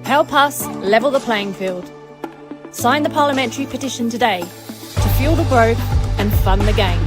Help us level the playing field. Sign the parliamentary petition today to fuel the growth and fund the game.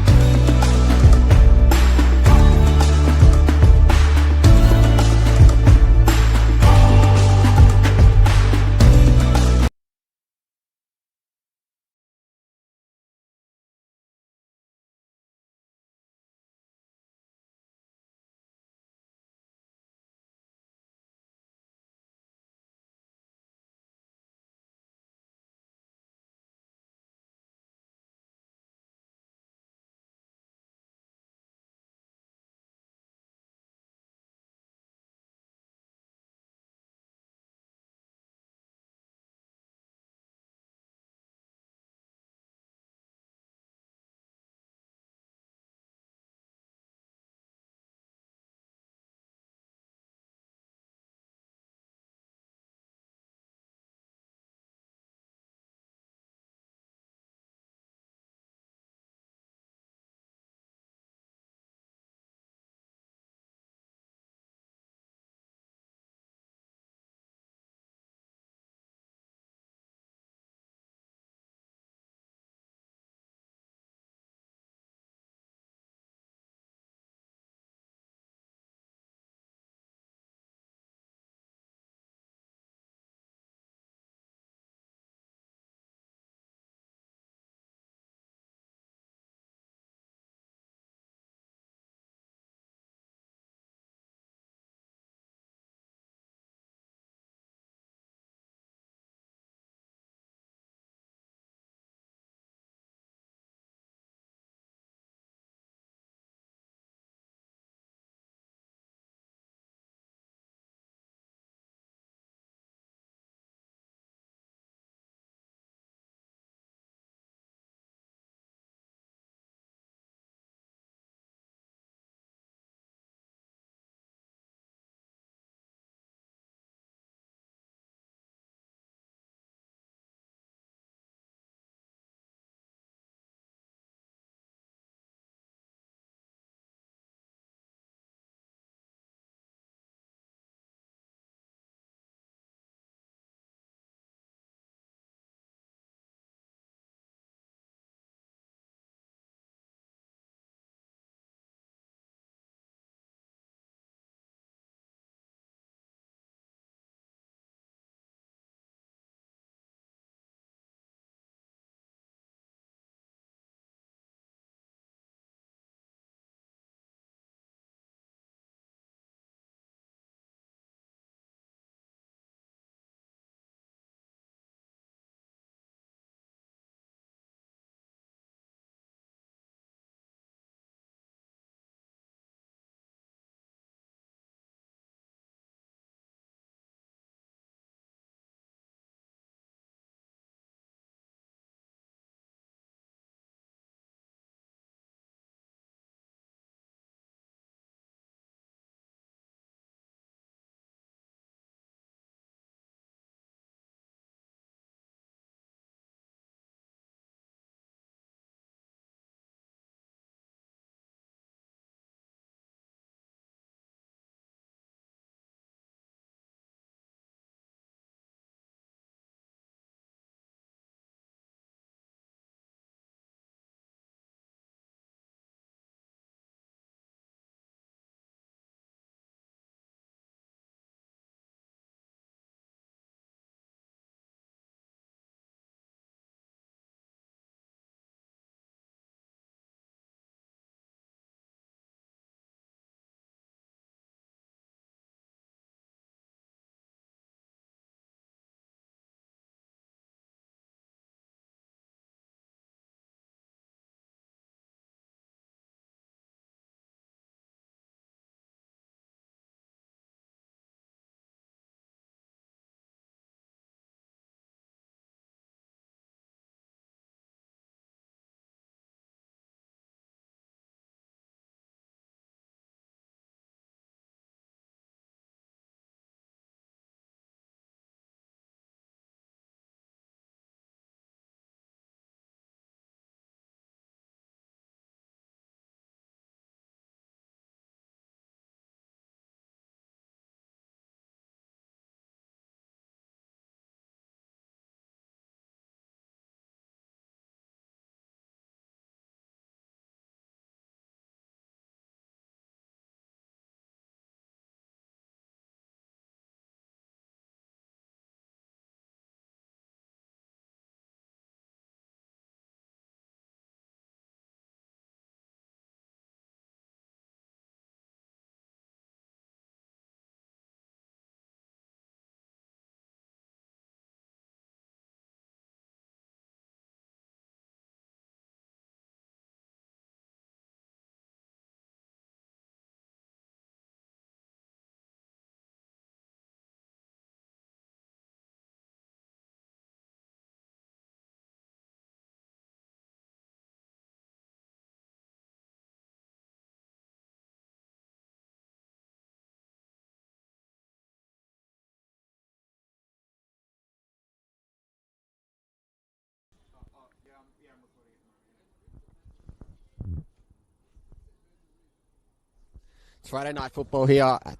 Friday night football here at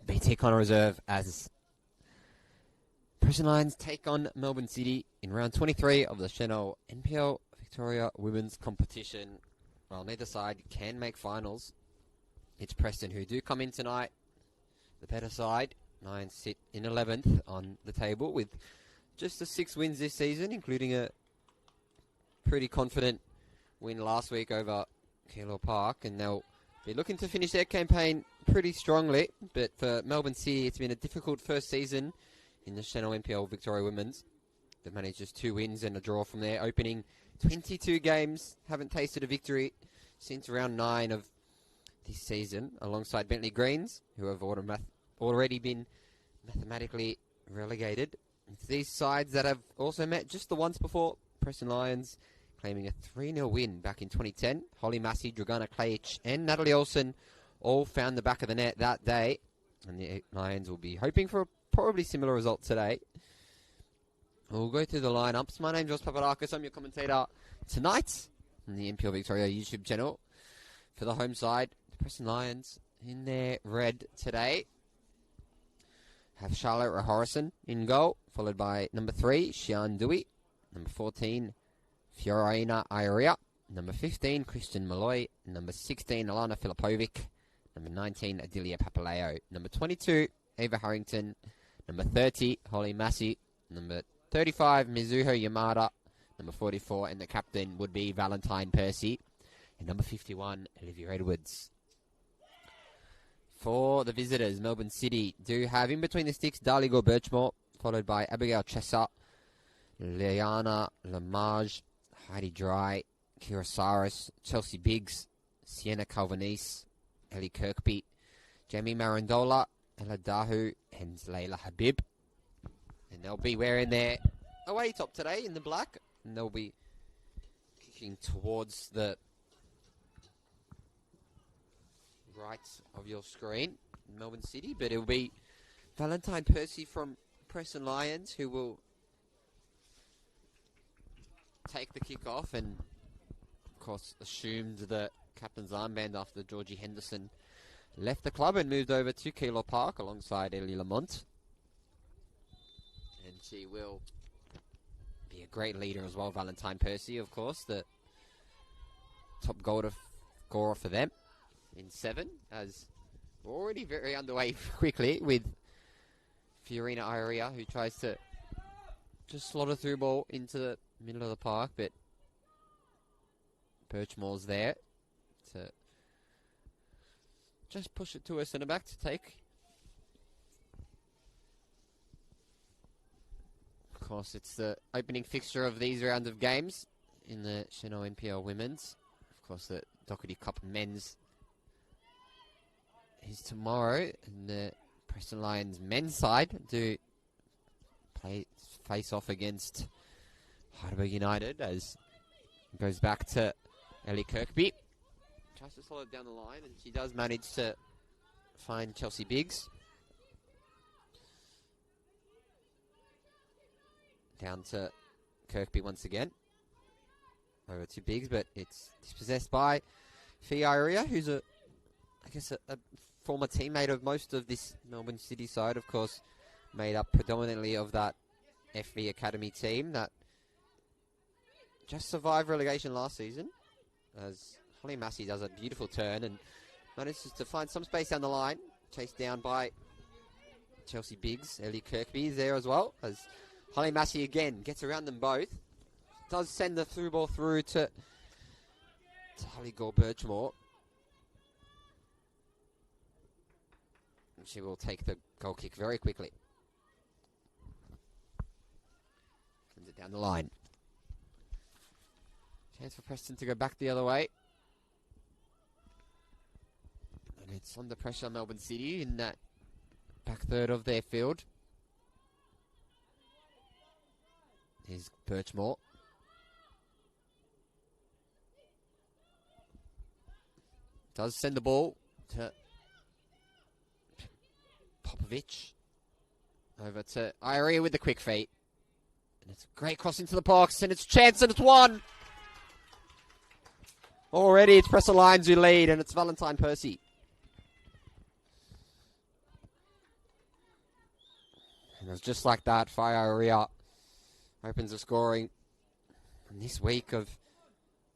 BT Connor Reserve as Preston Lions take on Melbourne City in round 23 of the Senol NPL Victoria Women's Competition. While neither side can make finals, it's Preston who do come in tonight. The better side, Lions sit in 11th on the table with just the 6 wins this season, including a pretty confident win last week over Keilor Park, and they'll be looking to finish their campaign pretty strongly. But for Melbourne City, it's been a difficult first season in the Senol NPL Victoria Women's. They've managed just 2 wins and a draw from their opening 22 games. Haven't tasted a victory since round 9 of this season, alongside Bentley Greens, who have already been mathematically relegated. It's these sides that have also met just the once before. Preston Lions claiming a 3-0 win back in 2010. Holly Massey, Dragana Klajic and Natalie Olsen all found the back of the net that day. And the Lions will be hoping for a probably similar result today. We'll go through the lineups. My name's Josh Papadakis. I'm your commentator tonight on the NPL Victoria YouTube channel. For the home side, the Preston Lions in their red today have Charlotte Rahorison in goal, followed by number 3, Xian Dewey, number 14, Fiorina Ioria, number 15, Christian Malloy, number 16, Alana Filipovic, number 19, Adelia Papaleo, number 22, Ava Harrington, number 30, Holly Massey, number 35, Mizuho Yamada, number 44, and the captain would be Valentine Percy, and number 51, Olivia Edwards. For the visitors, Melbourne City do have in between the sticks Darligo Birchmore, followed by Abigail Chessa, Liana Lamage, Heidi Dry, Kira Saris, Chelsea Biggs, Sienna Calvanese, Ellie Kirkby, Jamie Marandola, Ella Dahu, and Layla Habib. And they'll be wearing their away top today in the black, and they'll be kicking towards the right of your screen, Melbourne City, but it'll be Valentine Percy from Preston Lions who will take the kick off, and of course assumed the captain's armband after Georgie Henderson left the club and moved over to Keilor Park alongside Ellie Lamont. And she will be a great leader as well, Valentine Percy, of course, the top goal scorer for them in 7, as we're already very underway quickly with Fiorina Ioria, who tries to just slaughter through ball into the middle of the park, but Birchmore's there to just push it to her centre back to take. Of course, it's the opening fixture of these rounds of games in the Senol NPL Women's. Of course, the Doherty Cup Men's is tomorrow, and the Preston Lions men's side do face off against Heidelberg United, as it goes back to Ellie Kirkby. Tries to slow it down the line, and she does manage to find Chelsea Biggs. Down to Kirkby once again. Over to Biggs, but it's dispossessed by Fiaria, who's a former teammate of most of this Melbourne City side, of course, made up predominantly of that FV Academy team that just survived relegation last season, as Holly Massey does a beautiful turn and manages to find some space down the line, chased down by Chelsea Biggs. Ellie Kirkby is there as well, as Holly Massey again gets around them both, does send the through ball through to Holly Gore Birchmore. She will take the goal kick very quickly. Sends it down the line. Chance for Preston to go back the other way. And it's under pressure, Melbourne City, in that back third of their field. Here's Birchmore. Does send the ball to Popovic. Over to Ioria with the quick feet. And it's a great cross into the box, and it's a chance, and it's won! Already it's Preston Lions who lead, and it's Valentine Percy. And it was just like that. Fire opens the scoring on this week of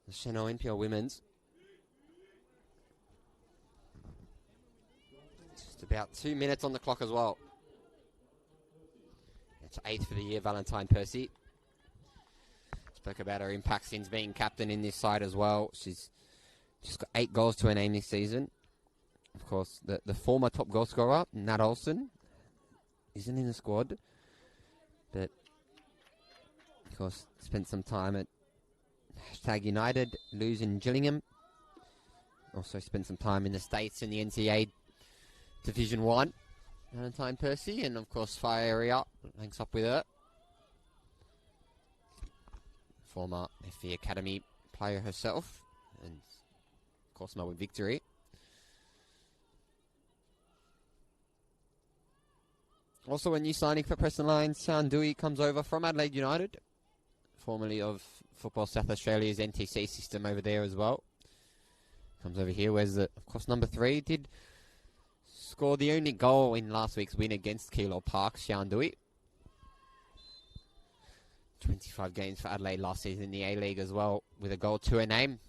the Senol NPL Women's. Just about 2 minutes on the clock as well. It's 8th for the year, Valentine Percy. Spoke about her impact since being captain in this side as well. She's just got 8 goals to her name this season. Of course, the former top goal scorer, Nat Olsen, isn't in the squad. But, of course, spent some time at #United, losing Gillingham. Also spent some time in the States in the NCAA Division 1. Valentine Percy, and of course, Fire Area links up with her. Former FE Academy player herself, and of course, Melbourne Victory. Also, a new signing for Preston Lions, Sean Dewey comes over from Adelaide United, formerly of Football South Australia's NTC system over there as well. Comes over here, where's of course, number 3 did score the only goal in last week's win against Keilor Park, Sean Dewey. 25 games for Adelaide last season in the A-League as well, with a goal to her name.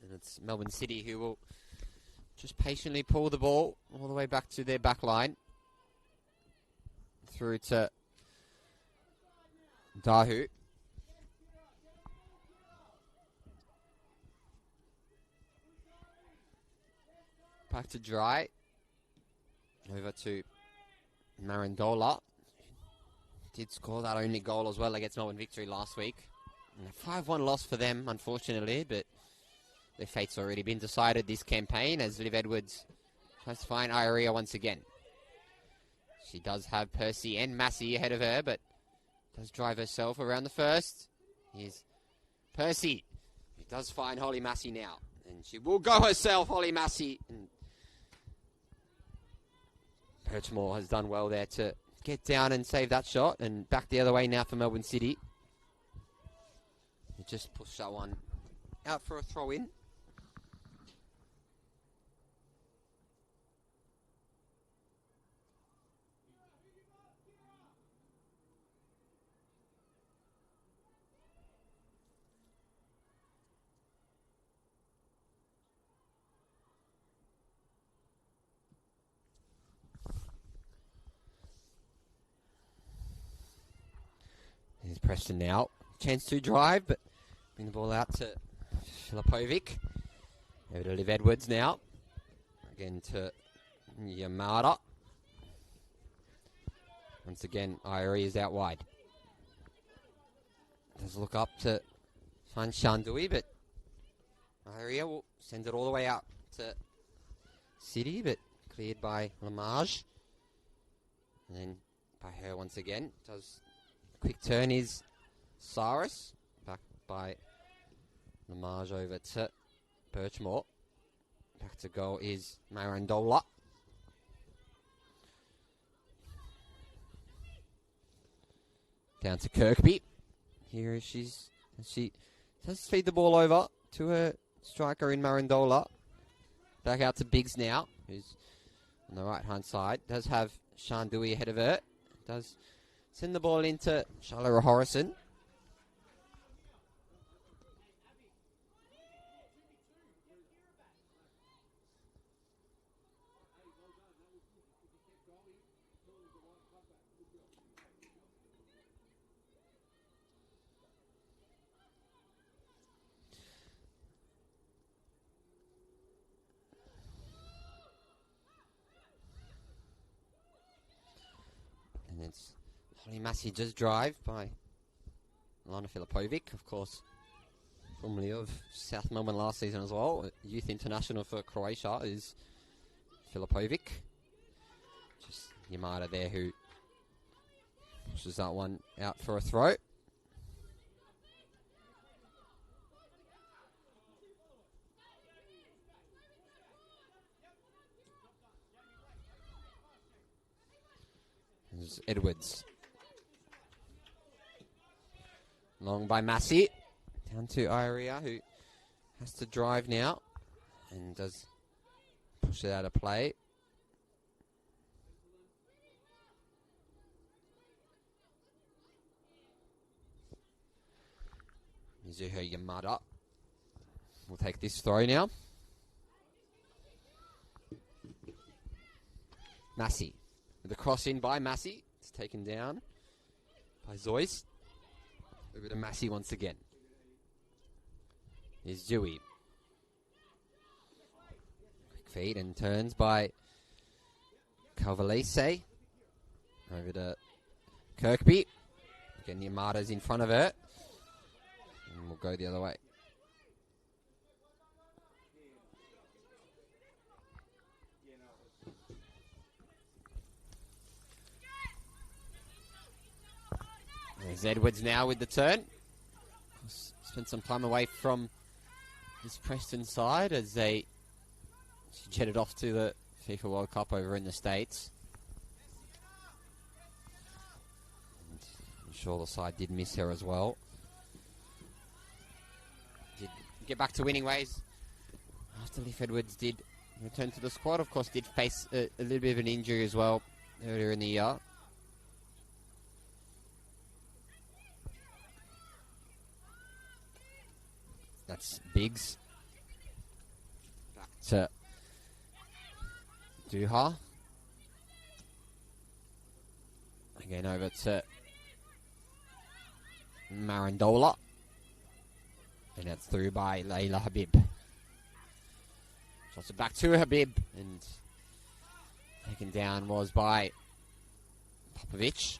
And it's Melbourne City who will just patiently pull the ball all the way back to their back line. Through to Dahu. Back to Dry. Over to Marandola. Did score that only goal as well against Melbourne Victory last week. And a 5-1 loss for them, unfortunately, but their fate's already been decided this campaign as Liv Edwards tries to find Iria once again. She does have Percy and Massey ahead of her, but does drive herself around the first. Here's Percy, who does find Holly Massey now. And she will go herself, Holly Massey. And Perchmore has done well there to get down and save that shot. And back the other way now for Melbourne City. They just pushed that one out for a throw-in. Here's Preston now. Chance to drive, but bring the ball out to Filipovic. Over to Liv Edwards now. Again to Yamada. Once again, Irie is out wide. Does look up to find Shandui, but Irie will send it all the way out to City, but cleared by Lamage. And then by her once again. Does a quick turn is Cyrus. Back by Lamage over to Birchmore. Back to goal is Marandola. Down to Kirkby. Here she does feed the ball over to her striker in Marandola. Back out to Biggs now, who's on the right-hand side. Does have Shandui ahead of her. Does send the ball into Charlotte Horrison. And it's Holly Massey just drive by Lana Filipovic, of course, formerly of South Melbourne last season as well. Youth international for Croatia is Filipovic. Just Yamada there who pushes that one out for a throw. There's Edwards. Long by Massey. Down to Iria, who has to drive now. and does push it out of play. Mizuho Yamada will take this throw now. Massey. With the cross in by Massey. It's taken down by Zoyce. Over to Massey once again. Here's Dewey. Quick feed and turns by Calvalese. Over to Kirkby. Again, Yamada's in front of her. And we'll go the other way. There's Edwards now with the turn. Spent some time away from this Preston side as they jetted off to the FIFA World Cup over in the States. And I'm sure the side did miss her as well. Did get back to winning ways after Leif Edwards did return to the squad. Of course, did face a little bit of an injury as well earlier in the year. That's Biggs. Back to Duha. Again over to Marandola. And that's through by Layla Habib. Shots it back to Habib. And taken down was by Popovic.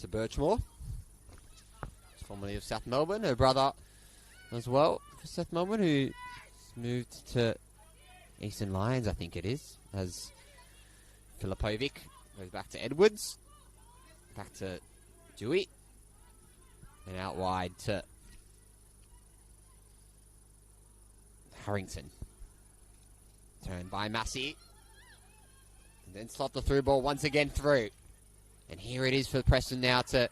To Birchmore. Formerly of South Melbourne, her brother as well for South Melbourne, who moved to Eastern Lions, I think it is, as Filipovic goes back to Edwards, back to Dewey, and out wide to Harrington. Turned by Massey, and then slot the through ball once again through. And here it is for Preston now to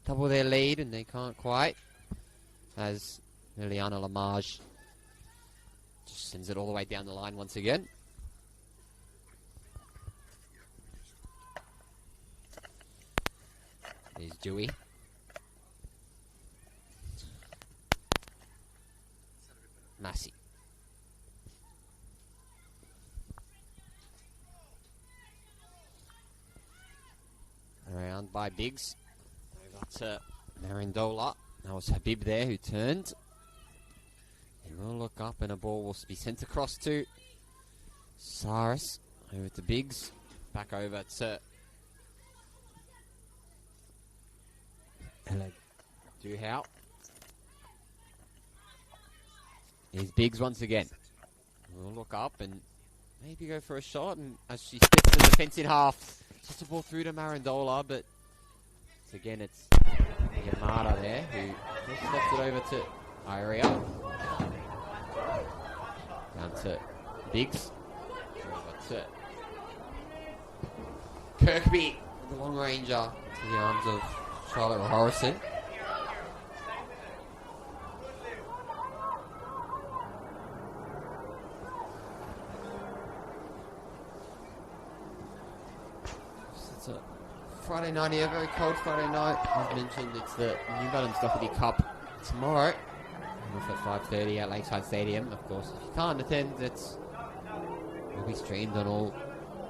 double their lead, and they can't quite, as Liliana Lamage just sends it all the way down the line once again. There's Dewey. Massey. Around by Biggs. To Marandola. That was Habib there who turned. And we'll look up and a ball will be sent across to Cyrus. Over to Biggs. Back over to Duhau. Here's Biggs once again. We'll look up and maybe go for a shot. And as she splits the defence in half, just a ball through to Marandola, but again, it's Yamada there who just slots it over to Iria. Down to Biggs. Over to Kirkby, the long ranger, to the arms of Charlotte Horrison. Friday night here, very cold Friday night. As mentioned, it's the New Balance Doherty Cup tomorrow. Off at 5:30 at Lakeside Stadium. Of course, if you can't attend, it will be streamed on all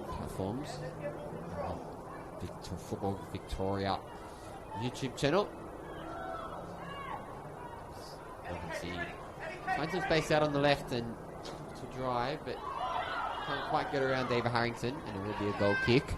platforms. Football Victoria YouTube channel. You can see find some space out on the left and to drive, but can't quite get around David Harrington, and it will be a goal kick.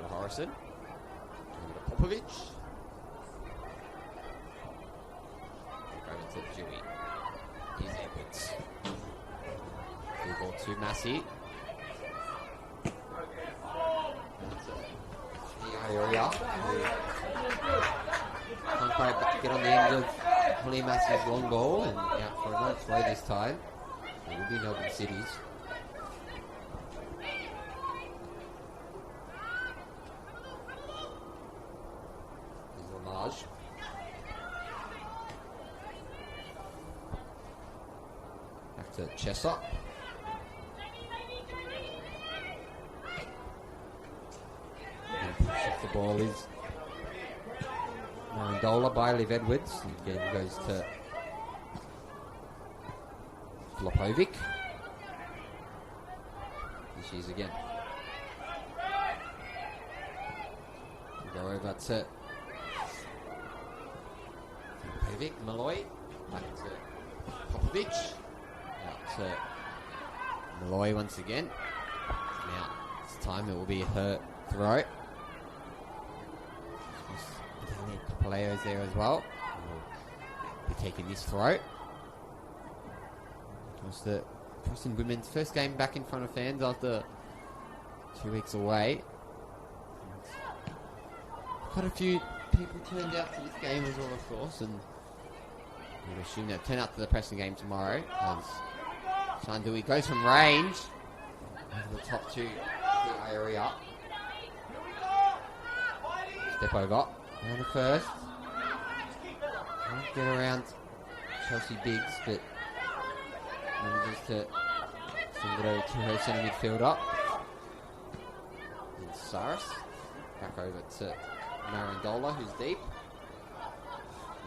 Harrison. Over to Popovic. Over to Dewey. Here's Edwards. Through ball to Massey. The area. Can't quite get on the end of Holly Massey's long ball and out for another throw this time. It will be Melbourne City's. There's Lamage. Back to Chesser. The ball is Marandola by Liv Edwards. Again goes to Flopovic. Here she is again. We'll go over to Flopovic, Malloy. Back to Popovic. Out to Malloy once again. Now, this time it will be her throw. A couple layers there as well. We'll be taking this throw. It was the Preston women's first game back in front of fans after 2 weeks away. Quite a few people turned out to this game as well, of course, and we'll assume they'll turn out to the Preston game tomorrow as Sandui goes from range over the top to the area. Step over. Round the first. Can't get around Chelsea Biggs, but manages to send it over to her centre midfielder. And Saris. Back over to Marandola, who's deep.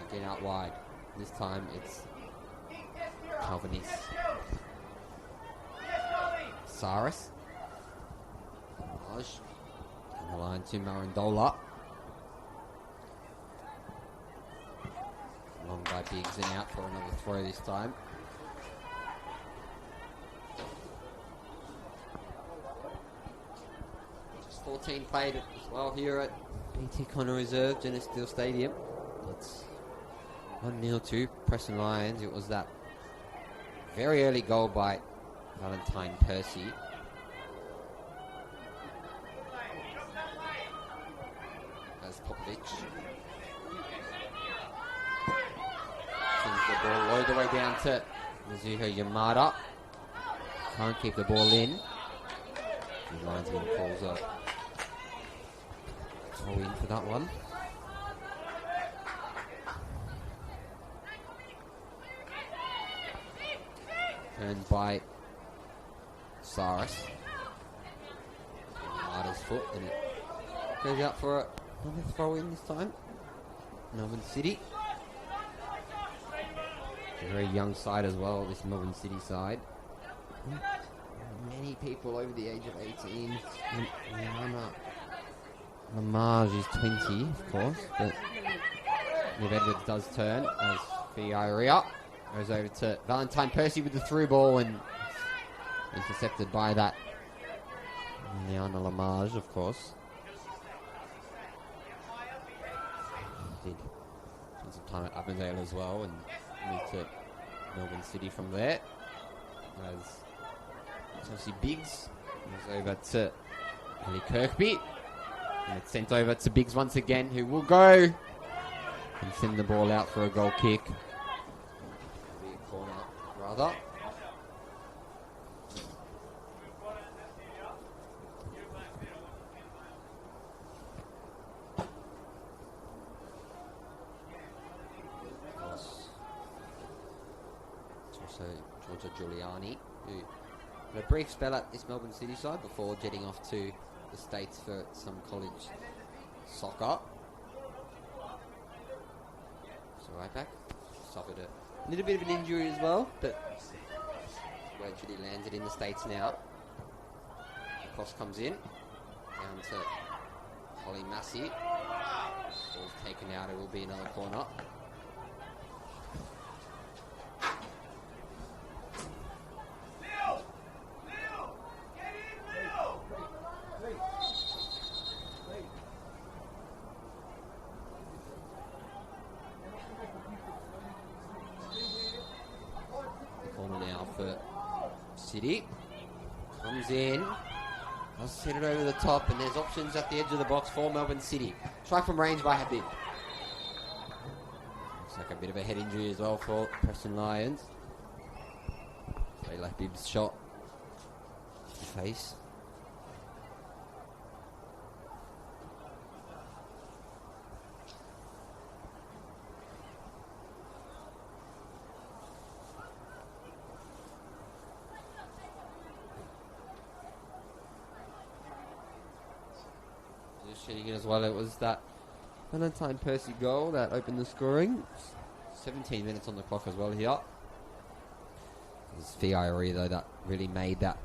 Again out wide. This time it's Calvinis. Saris. On the line to Marandola. Long by Biggs and out for another throw this time. Just 14 played as well here at BT Connor Reserve, Dennis Steel Stadium. It's 1-0 to Preston Lions. It was that very early goal by Valentine Percy. As Popovic sends the ball all the way down to Mizuho Yamada. Can't keep the ball in. The linesman calls a throw in for that one. Turned by Saris. Yamada's foot, and it goes out for another throw in this time. Melbourne City. A very young side as well, this Melbourne City side. Many people over the age of 18. Lamage is 20, of course, but Liv Edwards does turn as Fiaria goes over to Valentine Percy with the through ball and intercepted by that Liana Lamage, of course. Did spend some time at Avondale as well and moved to Melbourne City from there. As Chelsea Biggs goes over to Ellie Kirkby. And it's sent over to Biggs once again, who will go and send the ball out for a goal kick. It'll be a corner, rather. It's also Georgia Giuliani, who had a brief spell at this Melbourne City side before jetting off to the States for some college soccer. So right back suffered a little bit of an injury as well, but gradually landed in the States now. The cross comes in down to Holly Massey. Ball's taken out. It will be another corner. City comes in, I'll set it over the top, and there's options at the edge of the box for Melbourne City. Try from range by Habib. So like a bit of a head injury as well for Preston Lions. So like Bibbs shot to the face. Just shooting it as well. It was that Valentine Percy goal that opened the scoring. 17 minutes on the clock as well here. It was Fiore though that really made that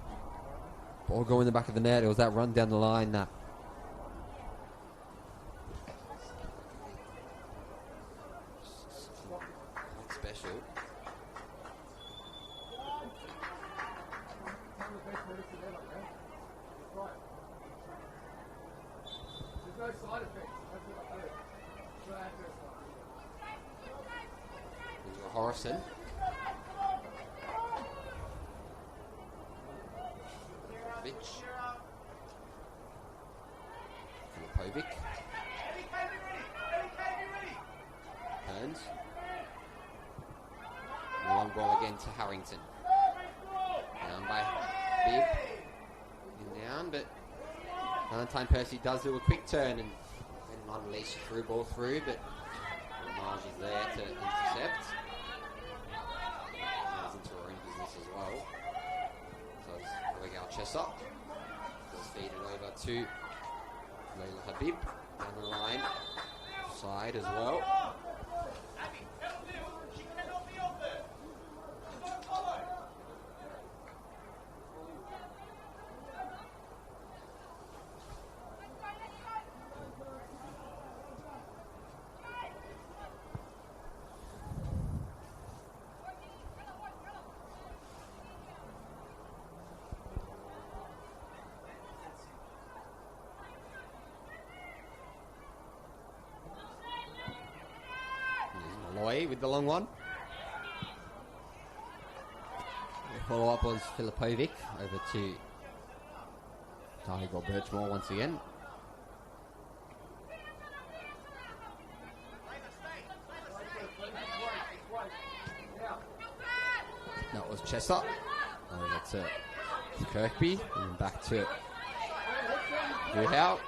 ball go in the back of the net. It was that run down the line that special. Horrison. Filipovic. Burns. Long ball again to Harrington. Down by Bibb. And down, but Valentine Percy does do a quick turn and unleash through ball through, but Marge is there to intercept. Marge into her own business as well. So it's Regal Chesser. Does feed it over to Leila Habib down the line. Side as well. With the long one. The follow-up was Filipovic over to Tiger Birchmore once again. That was Chesser. Over to Kirkby and back to Duhau.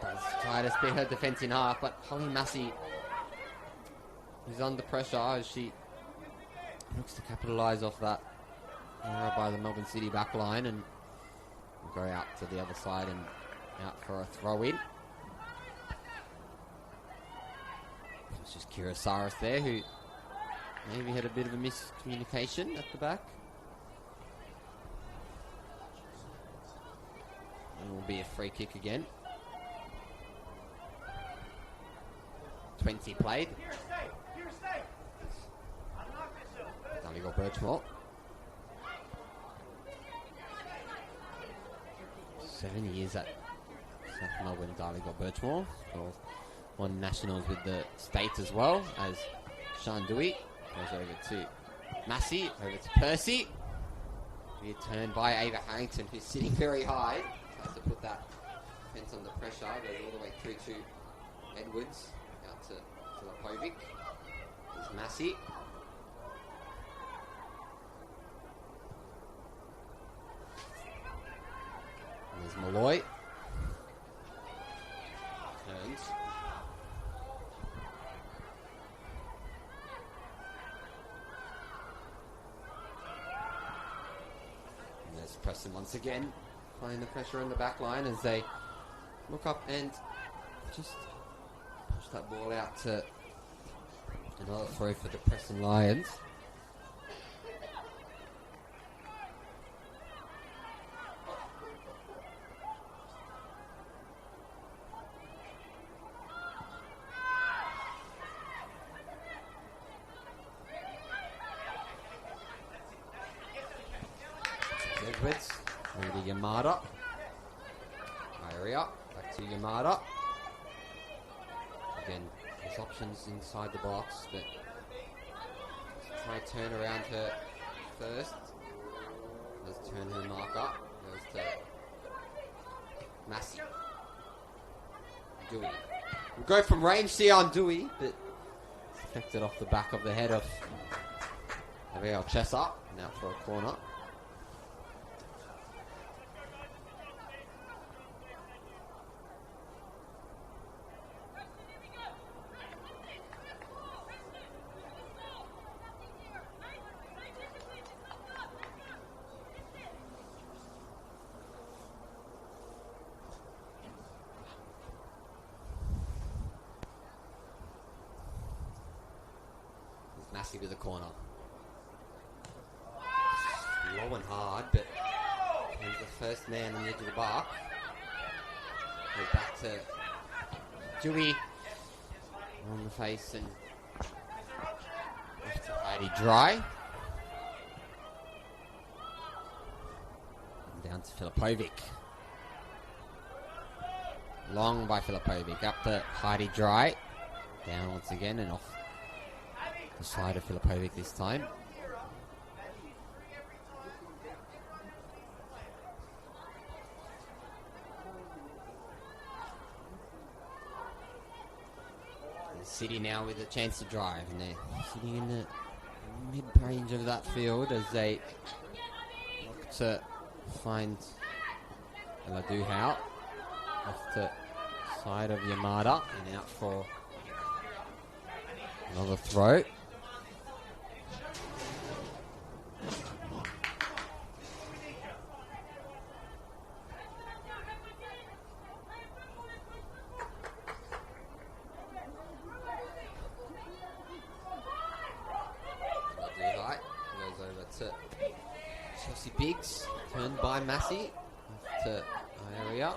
Does try to split her defence in half, but Holly Massey is under pressure as she looks to capitalise off that error by the Melbourne City back line and go out to the other side and out for a throw in. It's just Kira Saris there who maybe had a bit of a miscommunication at the back. And it will be a free kick again. 20 played. Donegal Birchmore. 7 years at South Melbourne, Donegal Birchmore. Won nationals with the state as well as Sean Dewey. Goes over to Massey, over to Percy. Good turn by Ava Harrington, who's sitting very high. Tries to put that defence under pressure. Goes all the way through to Edwards. Out to Filipovic. There's Massey. And there's Malloy. Turns. And there's Preston once again, applying the pressure on the back line as they look up and just push that ball out to another throw for the Preston Lions. Edwards, maybe Yamada. Area, back to Yamada. Again, there's options inside the box, but try to turn around her first. Let's turn her mark up. Goes to Massey. Dewey. We'll go from range here on Dewey, but deflected off the back of the head of Abigail Chesser. Now for a corner. Massey with the corner. Low and hard, but he's the first man on the edge of the bar. Goes back to Dewey on the face and off to Heidi Dry. And down to Filipovic. Long by Filipovic. Up to Heidi Dry. Down once again and off the side of Filipovic this time. The City now with a chance to drive, and they're sitting in the mid-range of that field as they look to find Ella Duhout off the side of Yamada and out for another throw. Biggs, turned by Massey, off to area,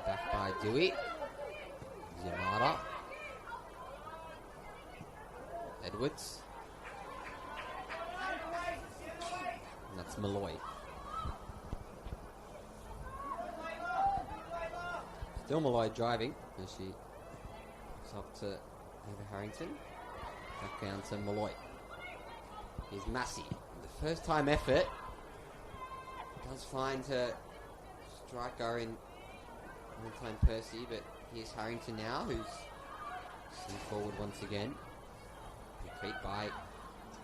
back by Dewey, Yamada, Edwards, and that's Malloy. Still Malloy driving, as she looks up to Ava Harrington, back down to Malloy. Here's Massey. First time effort does find her striker in Valentine Percy, but here's Harrington now, who's seen forward once again. Good feet by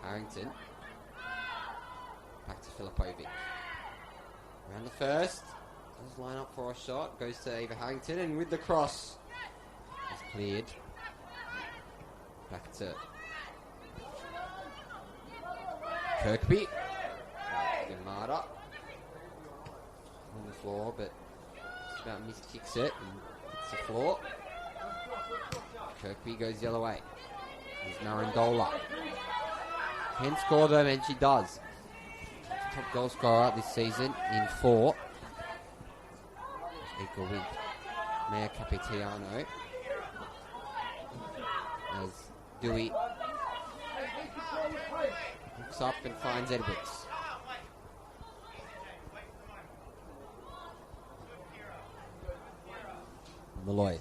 Harrington. Back to Filipovic. Around the first, does line up for a shot, goes to Ava Harrington, and with the cross, is cleared. Back to Kirkby. Yamada on the floor, but just about miskicks it and hits the floor. Kirkby goes the other way. Here's Narandola. Can score them, and she does. Top goal scorer this season in 4. Equal with Maya Capitiano. As Dewey looks up and finds Edwards. Malloy.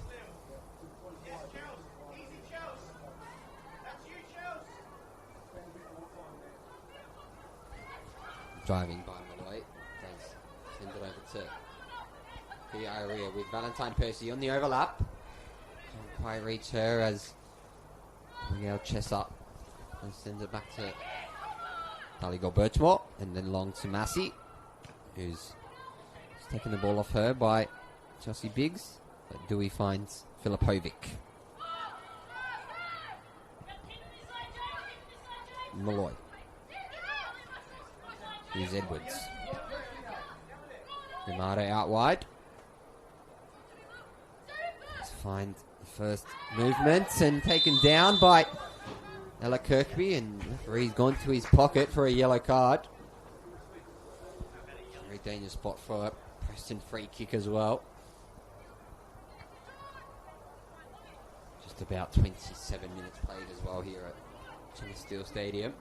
Driving by Malloy. Does send it over to the area with Valentine Percy on the overlap. Can't quite reach her as Miguel Chesser sends it back to Daligo Birchmore, and then long to Massey, who's taken the ball off her by Chelsea Biggs. But Dewey finds Filipovic. Malloy. Here's Edwards. Yamada out wide. Let's find the first movement and taken down by Ella Kirkby, and the referee's gone to his pocket for a yellow card. Very dangerous spot for a Preston free kick as well. Just about 27 minutes played as well here at Chinese Steel Stadium.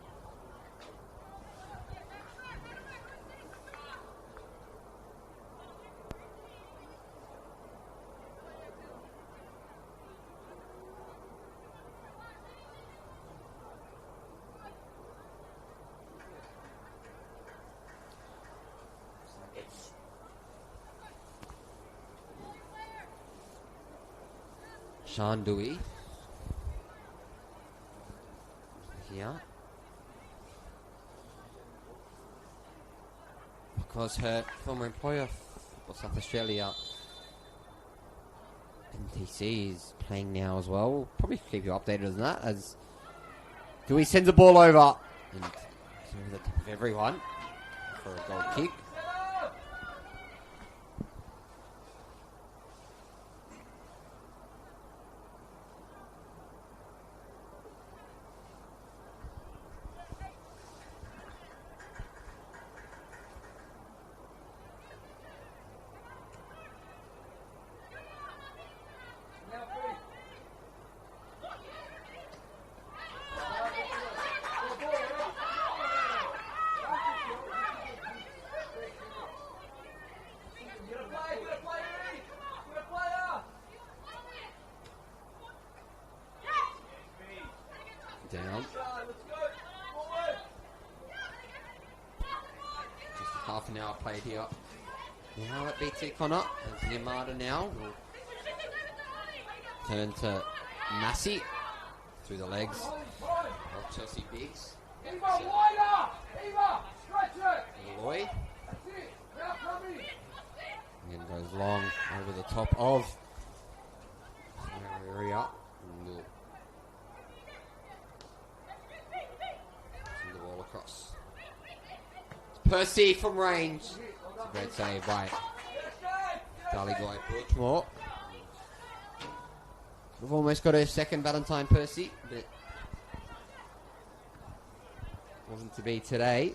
Sean Dewey here. Because her former employer for South Australia, NTC, is playing now as well. We'll probably keep you updated on that as Dewey sends the ball over and over the top of everyone for a goal kick. Down. Just half an hour played here. Now at BT Connor. There's Yamada now. Will turn to Massey. Through the legs of Chelsea Biggs. Lloyd. And goes long over the top of area. The ball across. Percy from range. It's a great save by Darley-Goy Birchmore. We've almost got a second Valentine Percy, but wasn't to be today.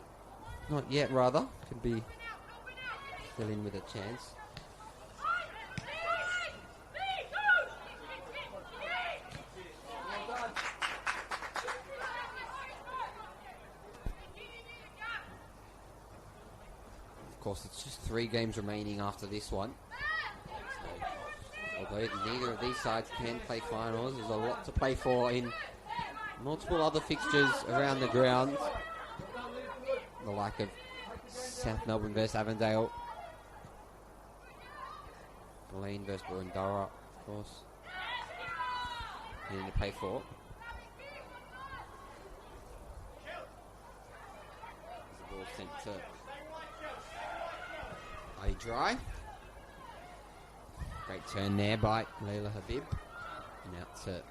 Not yet, rather. Could be still in with a chance. Of course, it's just 3 games remaining after this one. So, although neither of these sides can play finals, there's a lot to play for in multiple other fixtures around the ground. The like of South Melbourne versus Avondale. Bulleen versus Boroondara, of course. Needing to play for. The ball sent to Dry. Great turn there by Leila Habib. And out to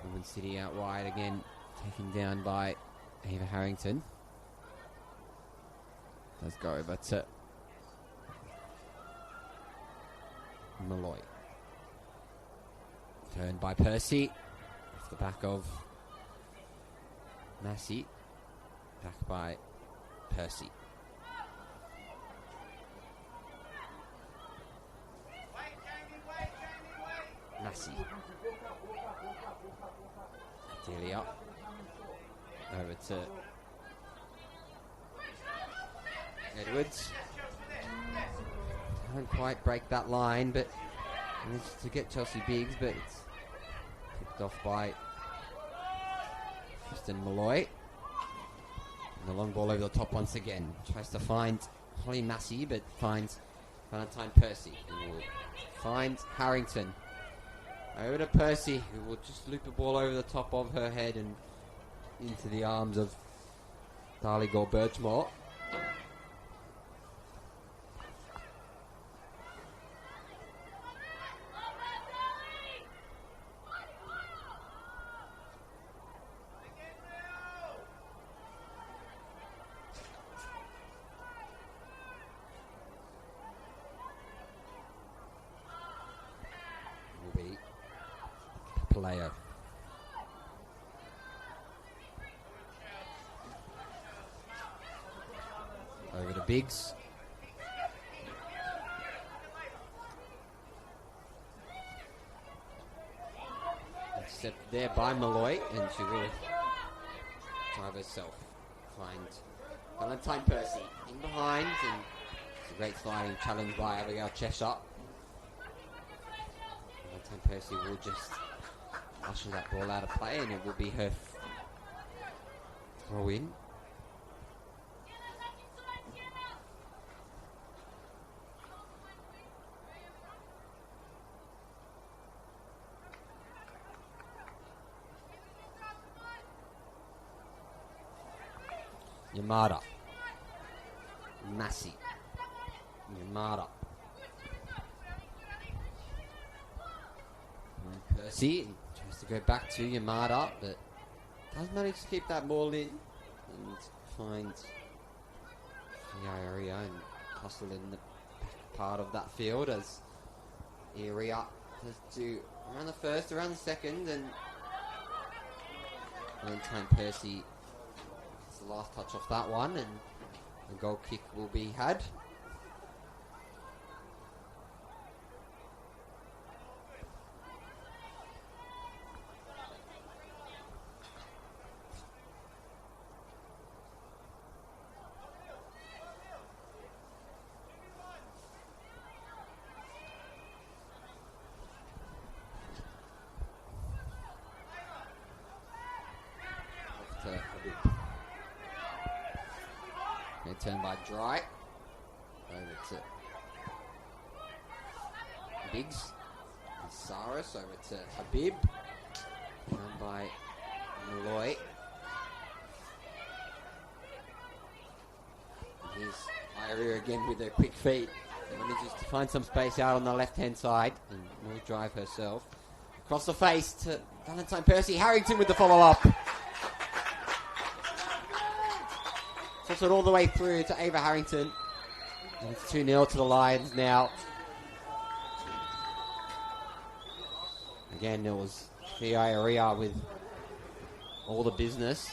Melbourne City out wide again. Taken down by Ava Harrington. Does go over to Malloy. Turned by Percy. Off the back of Massey. Back by Percy. Massey. Delia. Over to Edwards. Can't quite break that line, but managed to get Chelsea Biggs, but it's picked off by Preston Malloy. And the long ball over the top once again. Tries to find Holly Massey, but finds Valentine Percy. And will find Harrington. Over to Percy, who will just loop the ball over the top of her head and into the arms of Darley-Goy Birchmore. Will be Paleo. Over to Biggs. Intercepted there by Malloy, and she will drive herself. Find Valentine Percy in behind, and it's a great sliding challenge by Abigail Cheshire. Valentine Percy will just usher that ball out of play, and it will be her throw in. Yamada. Massey. Yamada. And Percy tries to go back to Yamada, but does manage to keep that ball in and finds the area and hustle in the back part of that field as area has to around the first, around the second, and Valentine Percy gets the last touch off that one, and the goal kick will be had. Turn by Dry. Over to Biggs. And Saris over to Habib. Run by Malloy. And here's Iria again with her quick feet. And manages to find some space out on the left-hand side. And will drive herself. Across the face to Valentine Percy. Harrington with the follow-up. Puts it all the way through to Ava Harrington. And it's 2-0 to the Lions now. Again, it was Fiaria with all the business.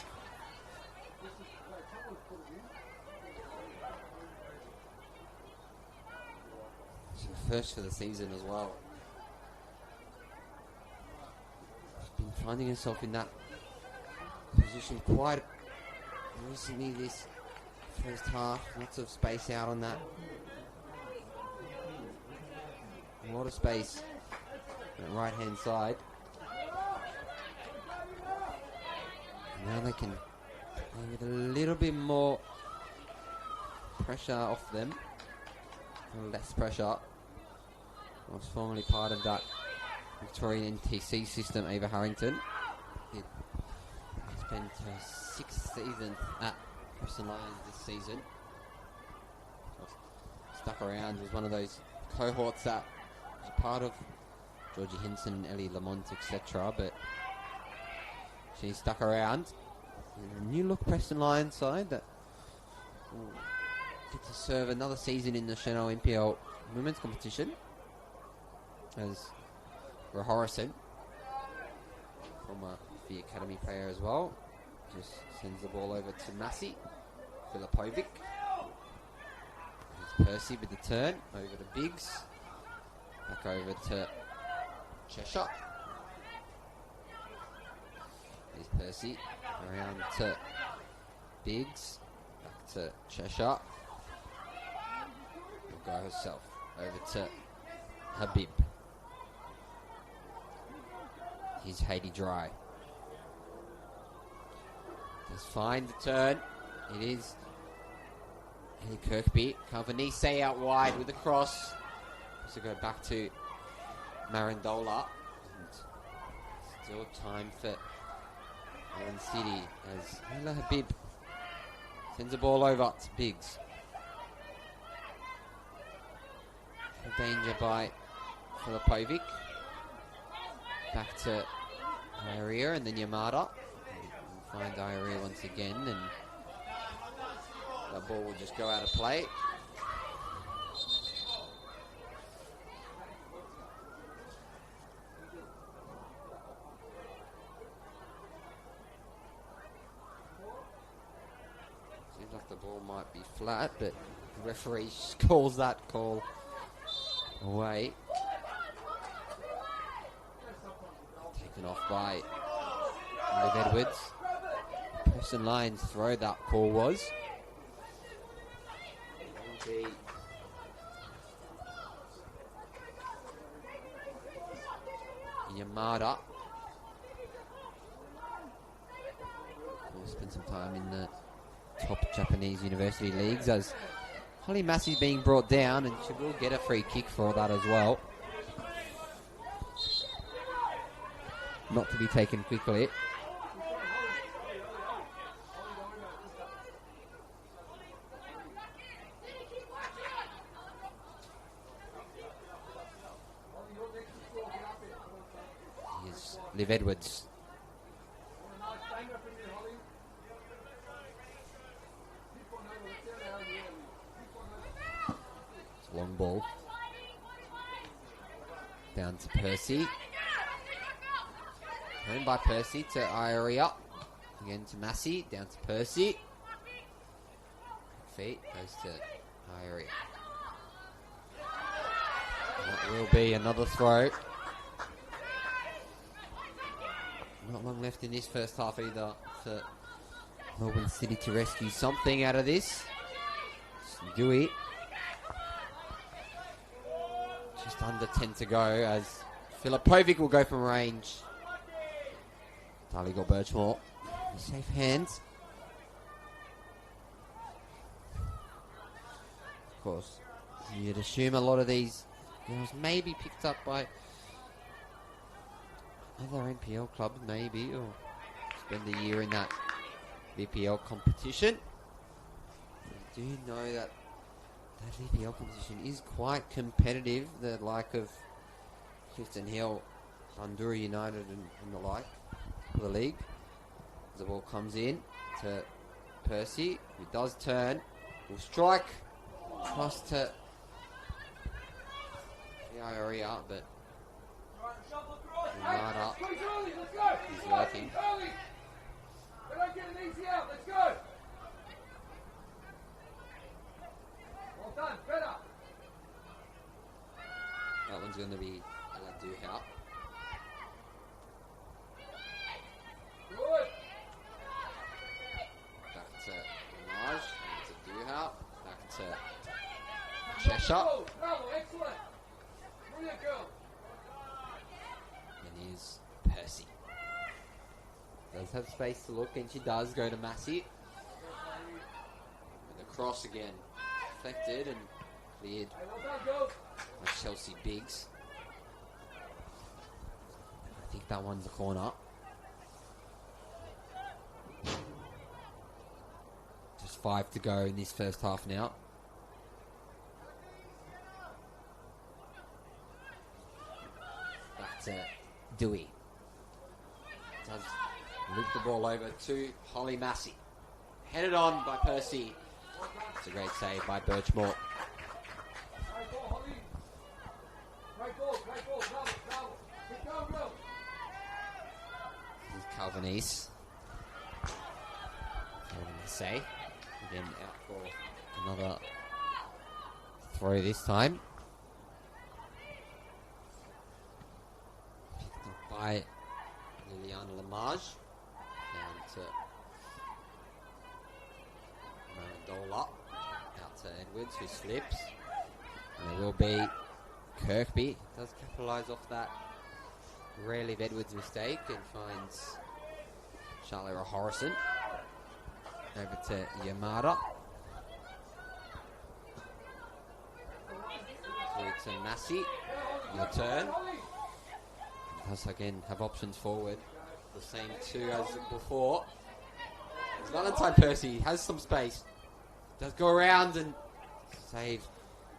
It's the first for the season as well. She's been finding herself in that position quite recently this first half. Lots of space out on that. A lot of space on the right hand side. Now they can play with a little bit more pressure off them. Less pressure. Was formerly part of that Victorian NTC system, Ava Harrington. It spent her 6th season at Preston Lions this season. Stuck around, was one of those cohorts that was part of Georgie Henson, Ellie Lamont, etc. But she stuck around. And a new look Preston Lions side that will get to serve another season in the Senol NPL women's competition. As Rahorison, former the academy player as well, just sends the ball over to Massey. Filipovic. Here's Percy with the turn. Over to Biggs. Back over to Cheshire. Here's Percy. Around to Biggs. Back to Cheshire. Will go herself. Over to Habib. Here's Haiti Dry. Does find the turn. It is Ellie Kirkby. Calvanese out wide with the cross. So go back to Marandola. And still time for Melbourne City as Hila Habib sends the ball over to Biggs. Danger by Filipovic. Back to Iria and then Yamada. And find Iria once again, and that ball will just go out of play. Seems like the ball might be flat, but the referee calls that call away. Taken off by Liv Edwards. Preston Lions throw that call was. Yamada. We'll spend some time in the top Japanese university leagues as Holly Massey being brought down, and she will get a free kick for that as well. Not to be taken quickly. Liv Edwards. It's a long ball. Down to Percy. Turned by Percy to Ioria. Again to Massey. Down to Percy. Feet goes to Ioria. That will be another throw. Not long left in this first half either for Melbourne City to rescue something out of this. Dewey. Just under 10 to go as Filipovic will go from range. Darley got Birchmore. Safe hands. Of course, you'd assume a lot of these girls may be picked up by other NPL clubs, maybe, or spend a year in that VPL competition. We do know that VPL competition is quite competitive, the like of Clifton Hill, Bundoora United and the like for the league. The ball comes in to Percy, who does turn, will strike, tries to Ioria, but right up. He's working. They don't get an easy out. Let's go. Well done. Better. That one's going to be Ella Duhout. Good. Back to Minaj. Back to Duhout. Back to Cheshire. Bravo. Excellent. Brilliant girl. And here's Percy. Does have space to look, and she does go to Massey. And the cross again. Deflected and cleared Hey, well done, girls. by Chelsea Biggs. I think that one's a corner. Just 5 to go in this first half now. Back to Dewey. Does loop the ball over to Holly Massey. Headed on by Percy. It's a great save by Birchmore. Great ball, Holly. Great ball. Great ball. Bravo. Bravo. Keep going, girl. Here's Calvinese. Say again out for another throw this time. Picked up by Liliana Lamage. Down to Marandola. Out to Edwards, who slips. And it will be Kirkby. Does capitalise off that rarely Edwards mistake and finds Charlotte Horrison. Over to Yamada. Through to Massey. Your turn. Does again have options forward. The same two as before. Valentine Percy has some space. Does go around and save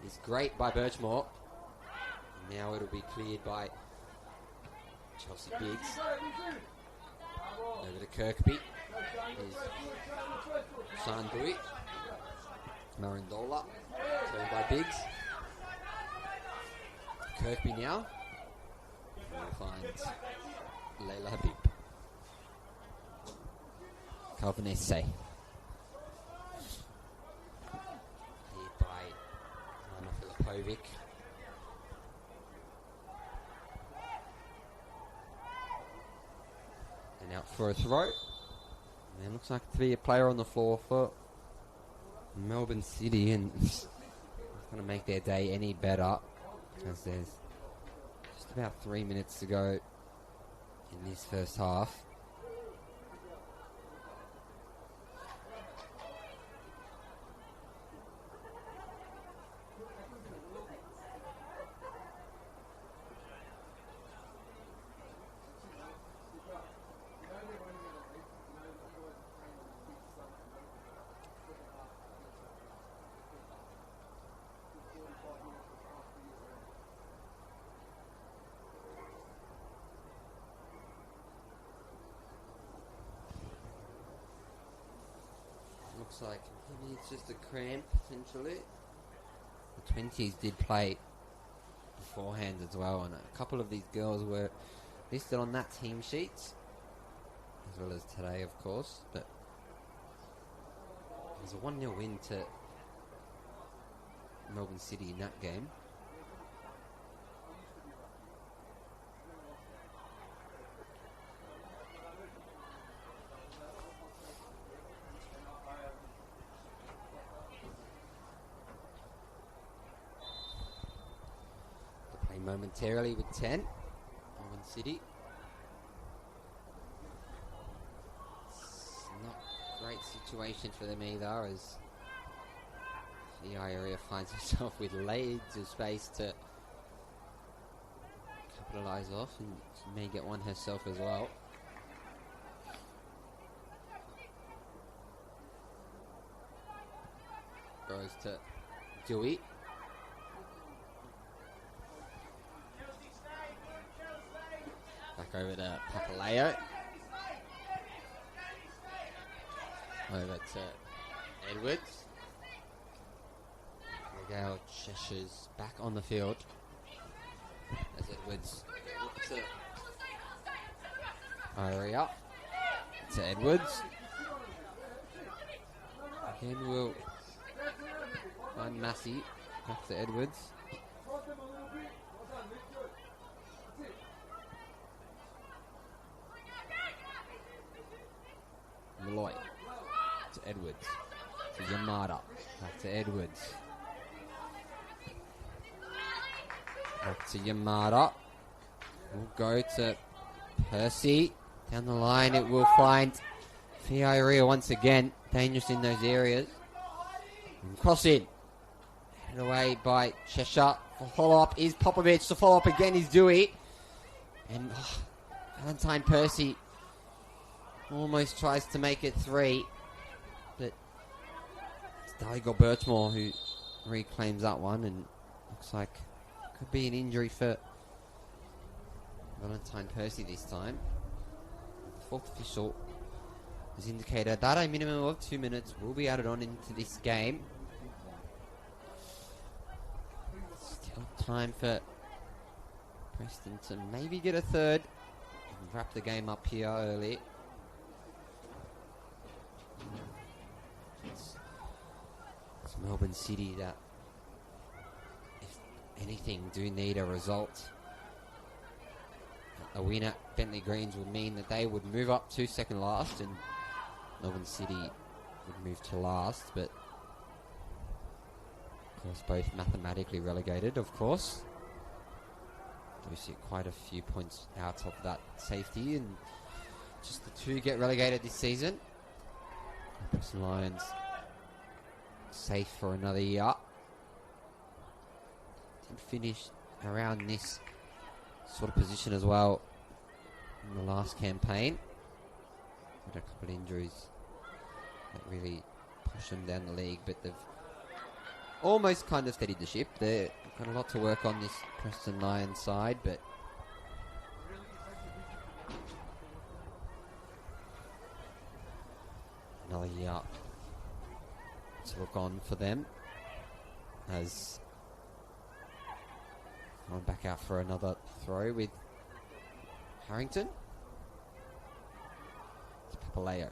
is great by Birchmore. Now it'll be cleared by Chelsea Biggs. Over to Kirkby. Is Sandui. Marandola. Turned by Biggs. Kirkby now. We'll find Leila Habib. Calvinese. Here by Anna Filipovic. And out for a throw. And looks like to be a player on the floor for Melbourne City, and it's going to make their day any better because there's just about 3 minutes to go in this first half. Looks like maybe it's just a cramp, potentially. The 20s did play beforehand as well, and a couple of these girls were listed on that team sheet, as well as today, of course. But it was a 1-0 win to Melbourne City in that game. They play momentarily with 10. Melbourne City. It's not a great situation for them either, as the area finds herself with loads of space to capitalise off, and she may get one herself as well. Goes to Dewey. Back over to Papaleo. Over to Edwards. Miguel Cheshire's back on the field as Edwards looks to Area to Edwards. Again, we'll find Massey back to Edwards. Malloy to Edwards. To Yamada. Back to Edwards. Back to Yamada. We'll go to Percy. Down the line it will find Fiaria once again. Dangerous in those areas. And cross in. Headed away by Cheshire. For follow-up is Popovich. The follow-up again is Dewey. And Valentine Percy almost tries to make it 3. But it's Daligo Birchmore who reclaims that one. And looks like could be an injury for Valentine Percy this time. The fourth official has indicated that a minimum of 2 minutes will be added on into this game. Still time for Preston to maybe get a third and wrap the game up here early. It's Melbourne City that, if anything, do need a result. A win at Bentley Greens would mean that they would move up to second last and Melbourne City would move to last, but of course both mathematically relegated, of course. We see quite a few points out of that safety, and just the 2 get relegated this season. Preston Lions safe for another year. Did finish around this sort of position as well in the last campaign. Had a couple of injuries that really pushed them down the league, but they've almost kind of steadied the ship. They've got a lot to work on, this Preston Lions side, but another year to look on for them, as going back out for another throw with Harrington. It's Papaleo.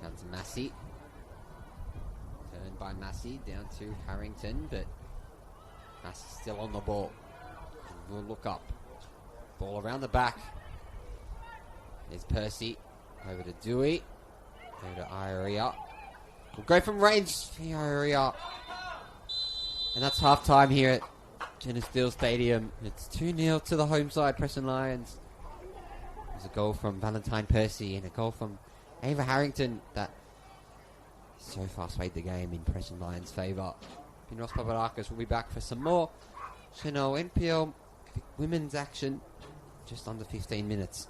Down to Massey. Turned by Massey down to Harrington, but Massey still on the ball. And we'll look up. Ball around the back. There's Percy. Over to Dewey. Over to Ioria. We'll go from range for Ioria. And that's half time here at Jenna Steele Stadium. It's 2-0 to the home side, Preston Lions. There's a goal from Valentine Percy and a goal from Ava Harrington that so far swayed the game in Preston Lions' favour. In Ross Papadakis will be back for some more Senol NPL women's action just under 15 minutes.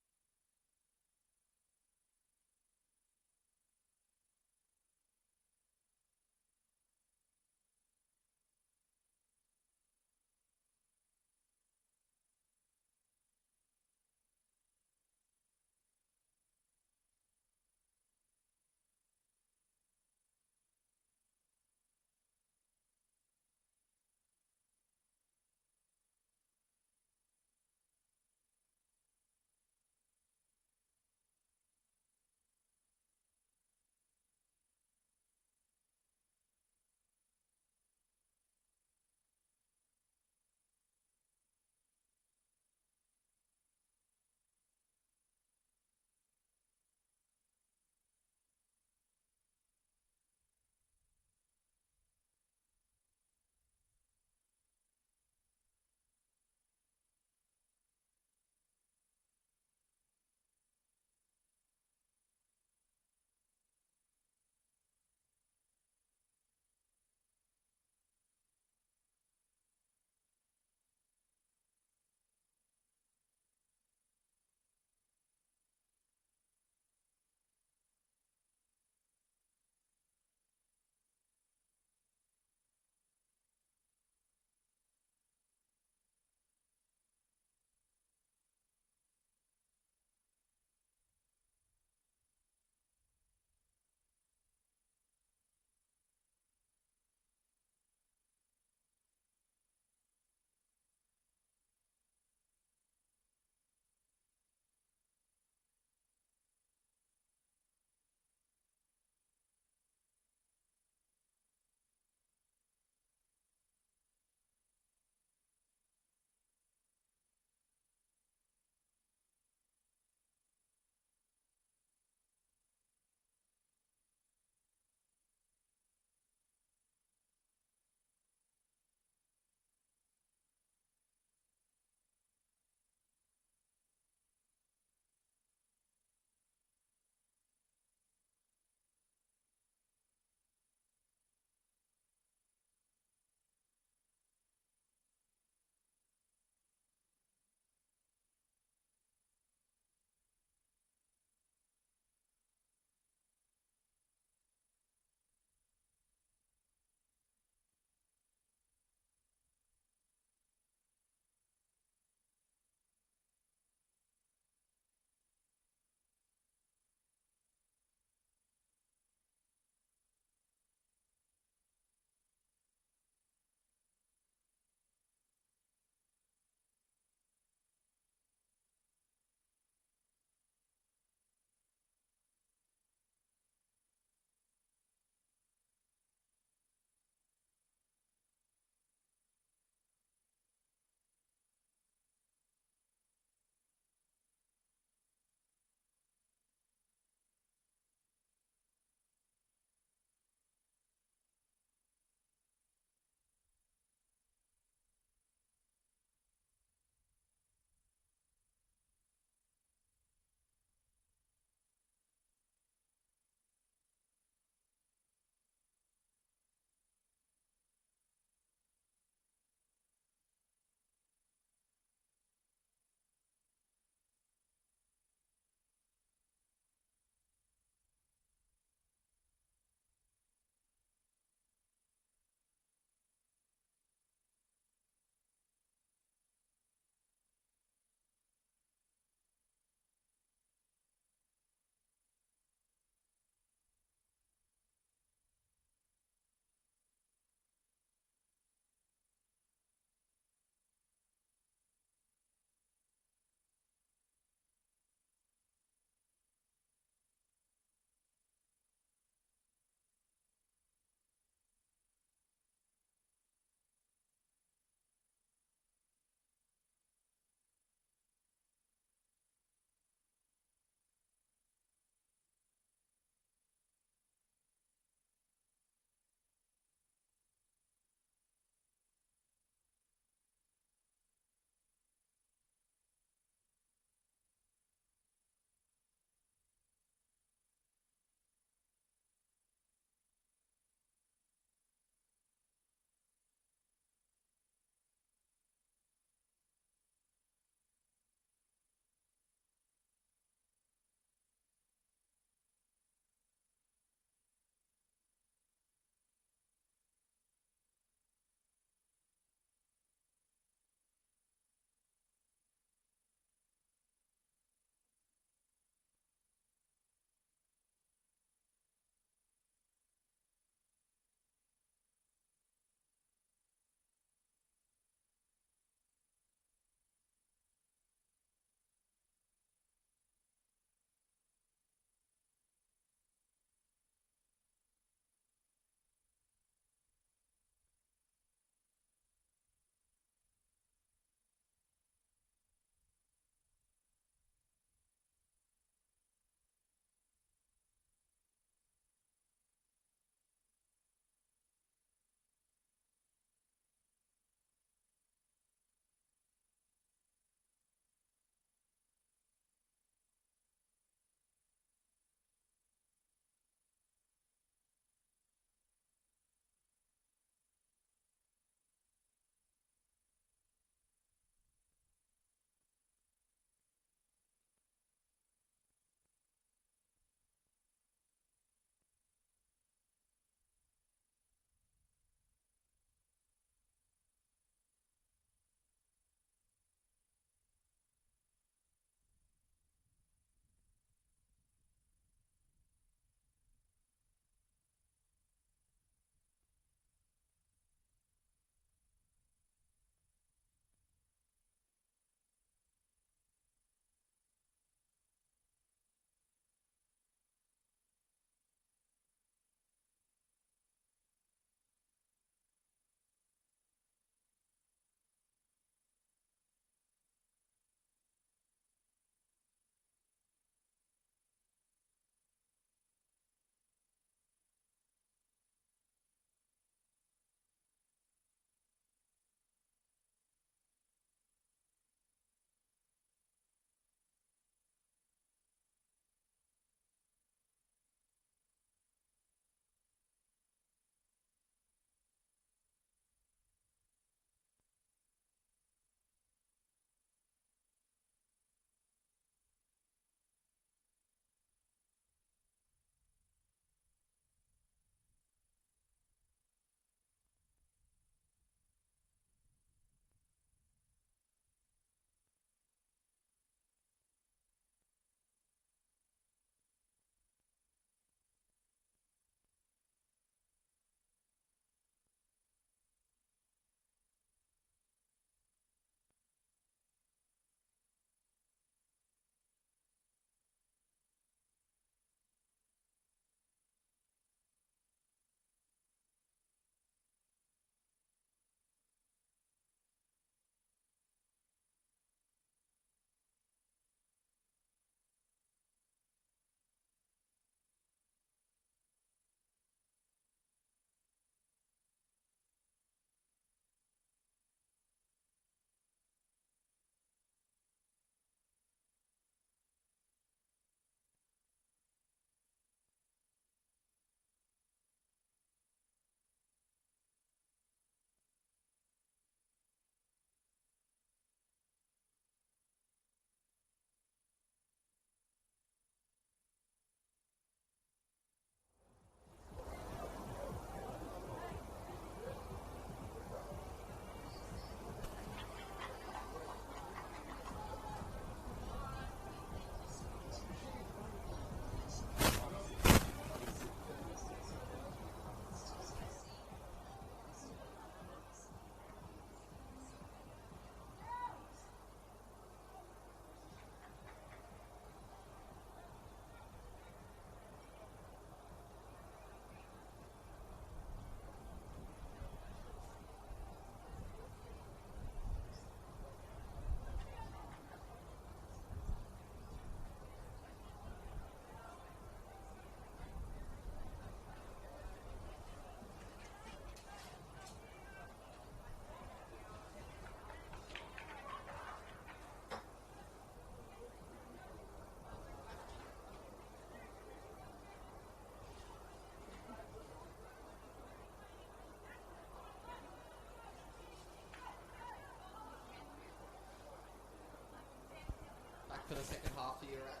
for the second half here at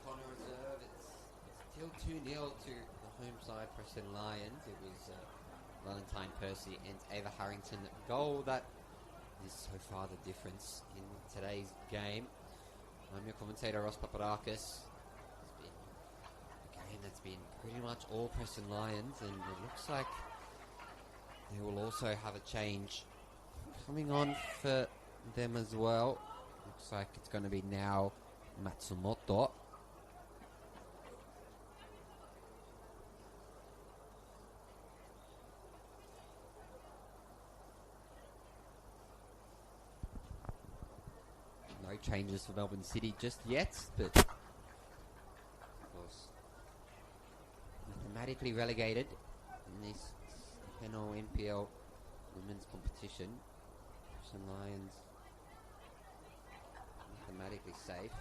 Connor Reserve. It's still 2-0 to the home side, Preston Lions. It was Valentine Percy and Ava Harrington goal that is so far the difference in today's game. I'm your commentator, Ross Papadakis. It's been a game that's been pretty much all Preston Lions, and it looks like they will also have a change coming on for them as well. Looks like it's going to be now Matsumoto. No changes for Melbourne City just yet, but of course mathematically relegated in this Senol NPL women's competition. Preston Lions mathematically safe.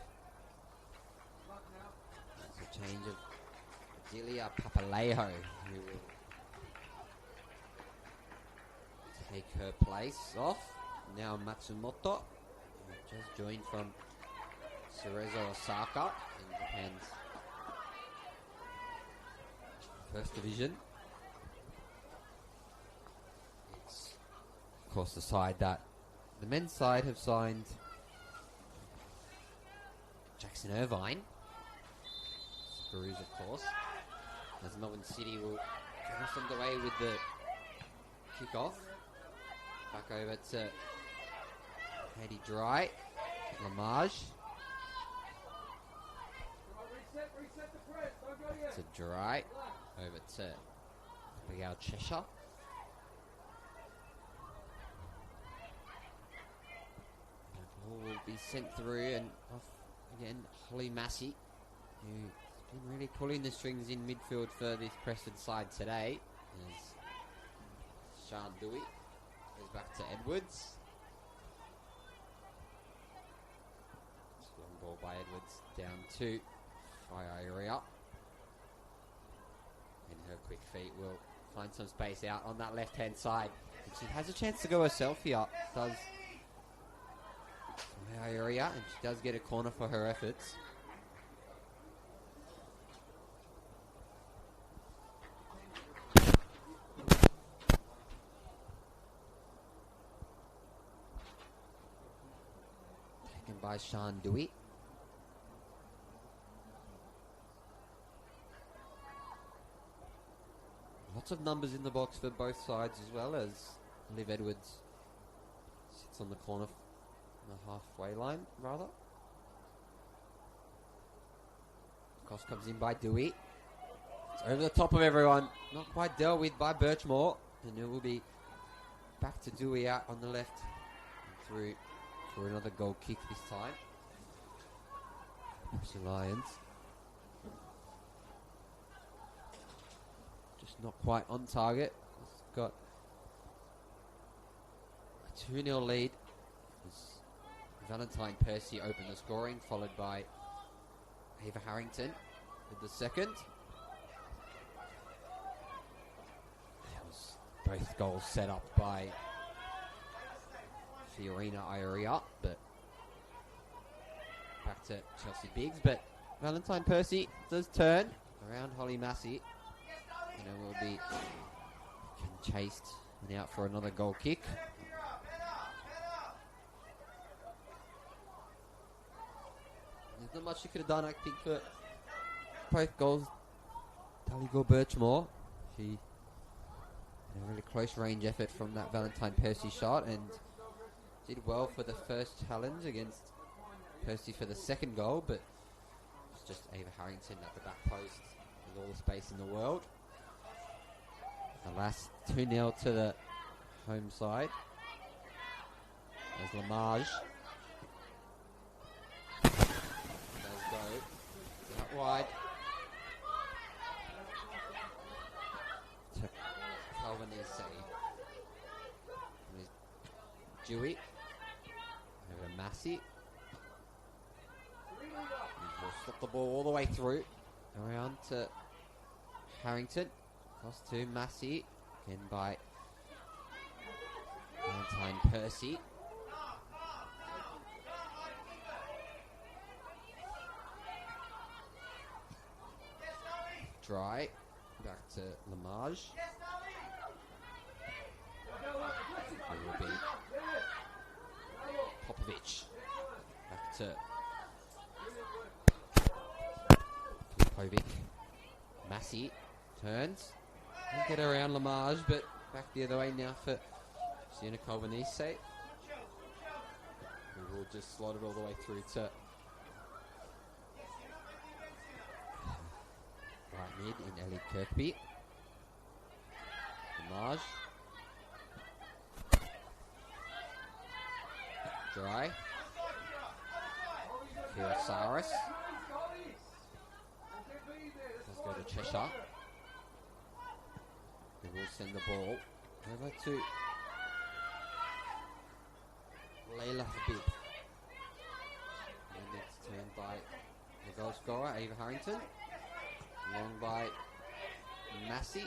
That's a change of Delia Papalejo, who will take her place off. Now Matsumoto, who just joined from Cerezo Osaka in Japan's first division. It's, of course, the side that the men's side have signed Jackson Irvine, Screws, of course, as Melbourne City will get us underway with the kickoff. Back over to Katie Dry, Lamage. To Dry, over to Abigail Cheshire. The ball will be sent through and off again, Holly Massey, who's been really pulling the strings in midfield for this Preston side today. As Sean Dewey goes back to Edwards. Long ball by Edwards down to Fire. And her quick feet will find some space out on that left-hand side. And she has a chance to go herself here. Does area, and she does get a corner for her efforts. Taken by Sean Dewey. Lots of numbers in the box for both sides, as well as Liv Edwards sits on the corner, the halfway line, rather. Cross comes in by Dewey. It's over the top of everyone. Not quite dealt with by Birchmore. And it will be back to Dewey out on the left. Through for another goal kick this time. Preston Lions. Just not quite on target. It's got a 2-0 lead. Valentine Percy opened the scoring, followed by Ava Harrington with the second. That was both goals set up by Fiorina Ioria, but back to Chelsea Biggs. But Valentine Percy does turn around Holly Massey, and it will be chased and out for another goal kick. There's not much she could have done, I think, for both goals. Daligo Birchmore, she had a really close range effort from that Valentine Percy shot and did well for the first challenge against Percy for the second goal, but it's just Ava Harrington at the back post with all the space in the world. The last 2-0 to the home side as Lamage out wide to Calvanese. Dewey over to Massey. He'll slip the ball all the way through. Around to Harrington. Cross to Massey. Again by Valentine Percy. Dry. Back to Lamage. It will be Popovic. Back to Filipovic. Massey turns. Didn't get around Lamage, but back the other way now for Sienna Colbanese. We will just slot it all the way through to right mid in Ellie Kirkby. Lamage. Dry. Kirasaris. Let's go to Cheshire. We will send the ball over to Layla Habib. And it's turned by the goal scorer, Ava Harrington. Long by Massey.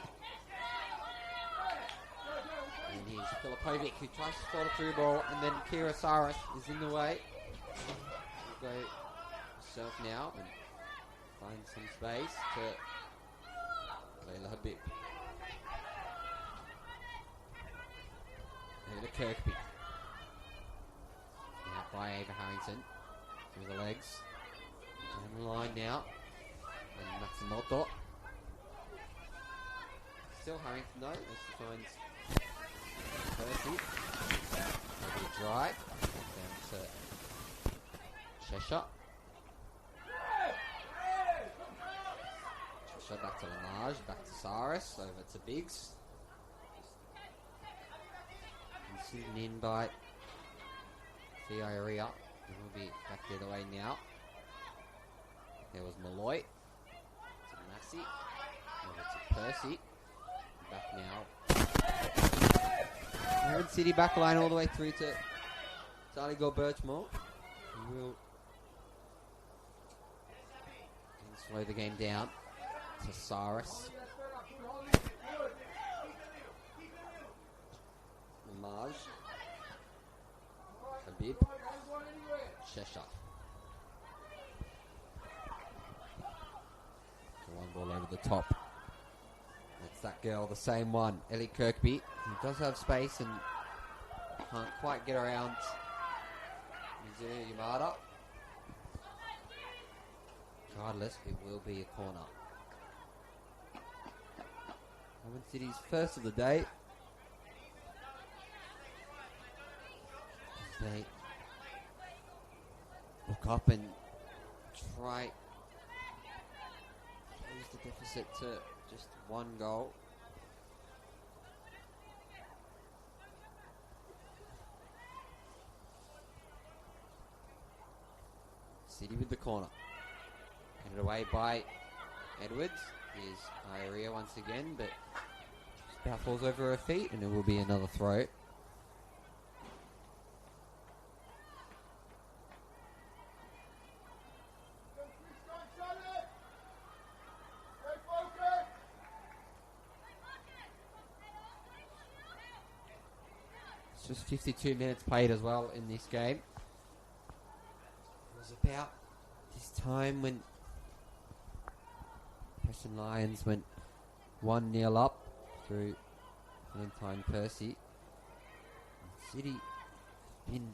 And here's Filipovic who tries to slot a through ball, and then Kira Saris is in the way. We'll go herself now and find some space to Layla Habib. Over to Kirkby. Out by Ava Harrington. Through the legs. Down the line now. And Matsumoto. Still Harrington though, as she finds Percy. Over to Dry. Down to Cheshire. Cheshire back to Lamage. Back to Saris. Over to Biggs. And sitting in by Fiaria. It will be back the other way now. There was Malloy. To Massey. Over to Percy. Back now. Melbourne City back line all the way through to Saligo Birchmore. He will slow the game down to Saris. Lamage. Habib. Cheshire. One ball over the top. That's that girl, the same one, Ellie Kirkby. He does have space and can't quite get around Mizuno Yamada. Regardless, it will be a corner. Melbourne City's first of the day. As they look up and try close the deficit to just one goal. City with the corner. Handed away by Edwards. Here's Iria once again, but just about falls over her feet, and it will be another throw. It's just 52 minutes played as well in this game. It was about this time when Preston Lions went 1-0 up through Valentine Percy. City been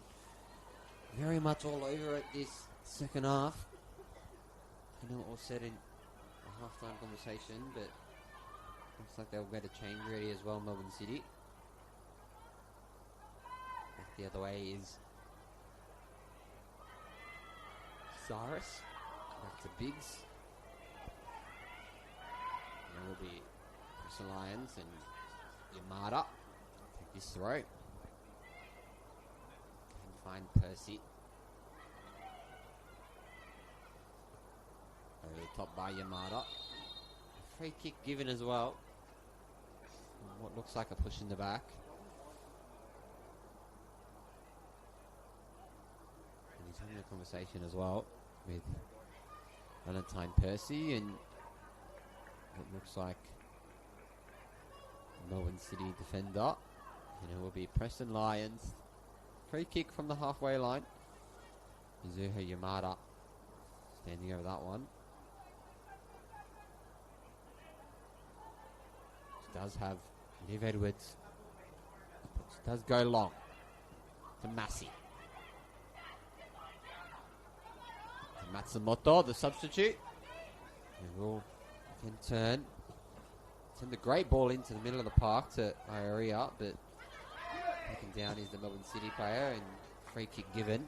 very much all over it this second half. I know it was said in a half-time conversation, but looks like they'll get a change ready as well, Melbourne City. Back the other way is Cyrus. Back to Biggs. And it will be Preston Lions and Yamada. Take this throw. And find Percy. Over the top by Yamada. A free kick given as well. And what looks like a push in the back. And he's having a conversation as well with Valentine Percy, and it looks like Melbourne City defender, and it will be Preston Lions. Free kick from the halfway line. Mizuho Yamada standing over that one. does have Liv Edwards. Does go long to Massey. Matsumoto, the substitute. He will can turn. Send the great ball into the middle of the park to Ioria, but taken down is the Melbourne City player and free kick given.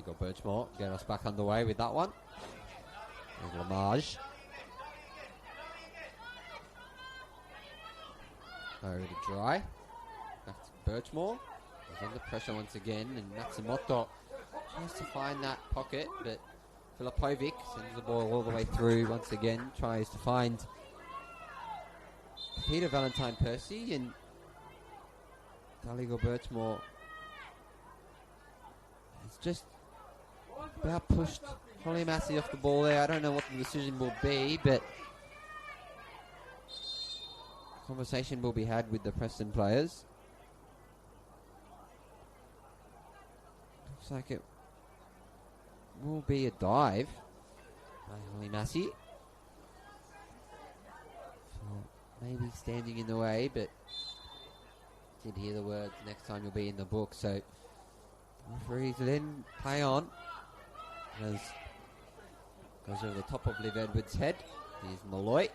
Got Birchmore getting us back underway with that one. There's Lamage. Over to Dry. Back to Birchmore. He's under pressure once again, and Matsumoto tries to find that pocket, but Filipovic sends the ball all the way through once again, tries to find Peter Valentine Percy, and Gallagher Birchmore has just about pushed Holly Massey off the ball there. I don't know what the decision will be, but conversation will be had with the Preston players. Looks like it will be a dive by Holly Massey. So maybe standing in the way, but did hear the words, next time you'll be in the book. So referees then play on. As goes over the top of Liv Edwards' head. Here's Malloy.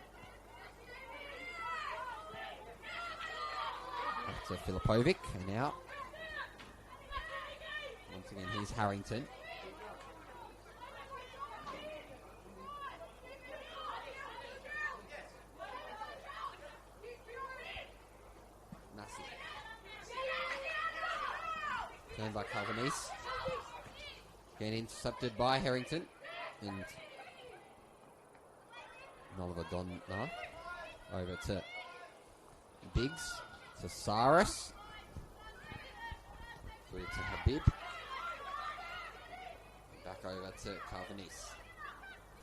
Back to Filipovic and out. Once again, here's Harrington. Massey. Turned by Calvinese. Getting intercepted by Harrington and Oliver Don over to Biggs to Cyrus through to Habib, back over to Calvinese.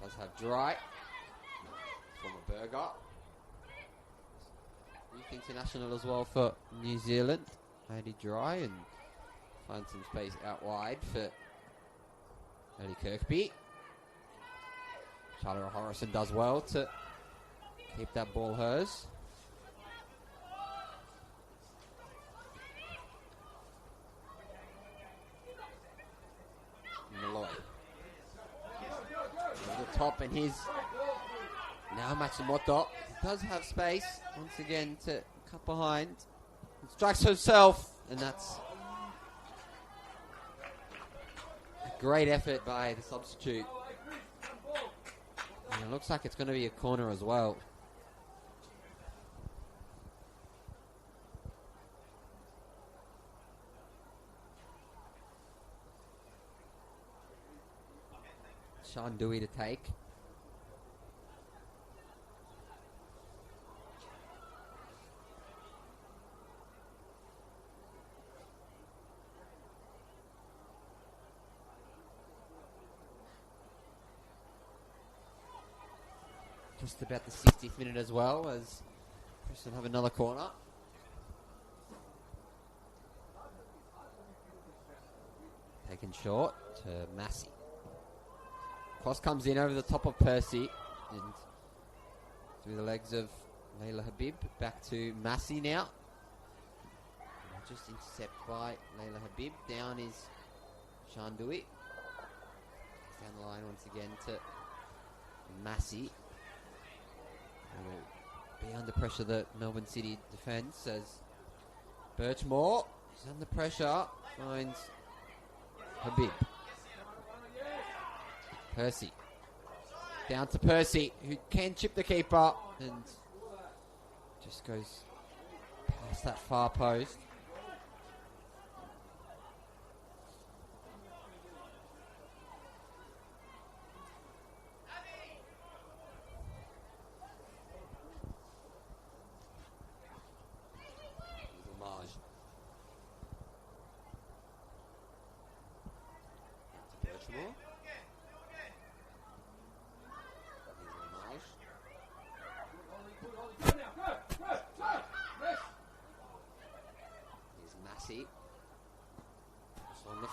Does have Dry from a Burger, youth international as well for New Zealand. Andy Dry, and find some space out wide for Ellie Kirkby. Charlotte Horrison does well to keep that ball hers. Malloy. Over the top, and here's now Matsumoto. Does have space once again to cut behind. Strikes herself, and that's great effort by the substitute. And it looks like it's going to be a corner as well. Sean Dewey to take. Just about the 60th minute as well, as Preston have another corner. Taken short to Massey. Cross comes in over the top of Percy and through the legs of Layla Habib. Back to Massey now. Just intercept by Layla Habib. Down is Shandui. Down the line once again to Massey. Will be under pressure, the Melbourne City defence, as Birchmore is under pressure, finds Habib. Percy. Down to Percy, who can chip the keeper and just goes past that far post.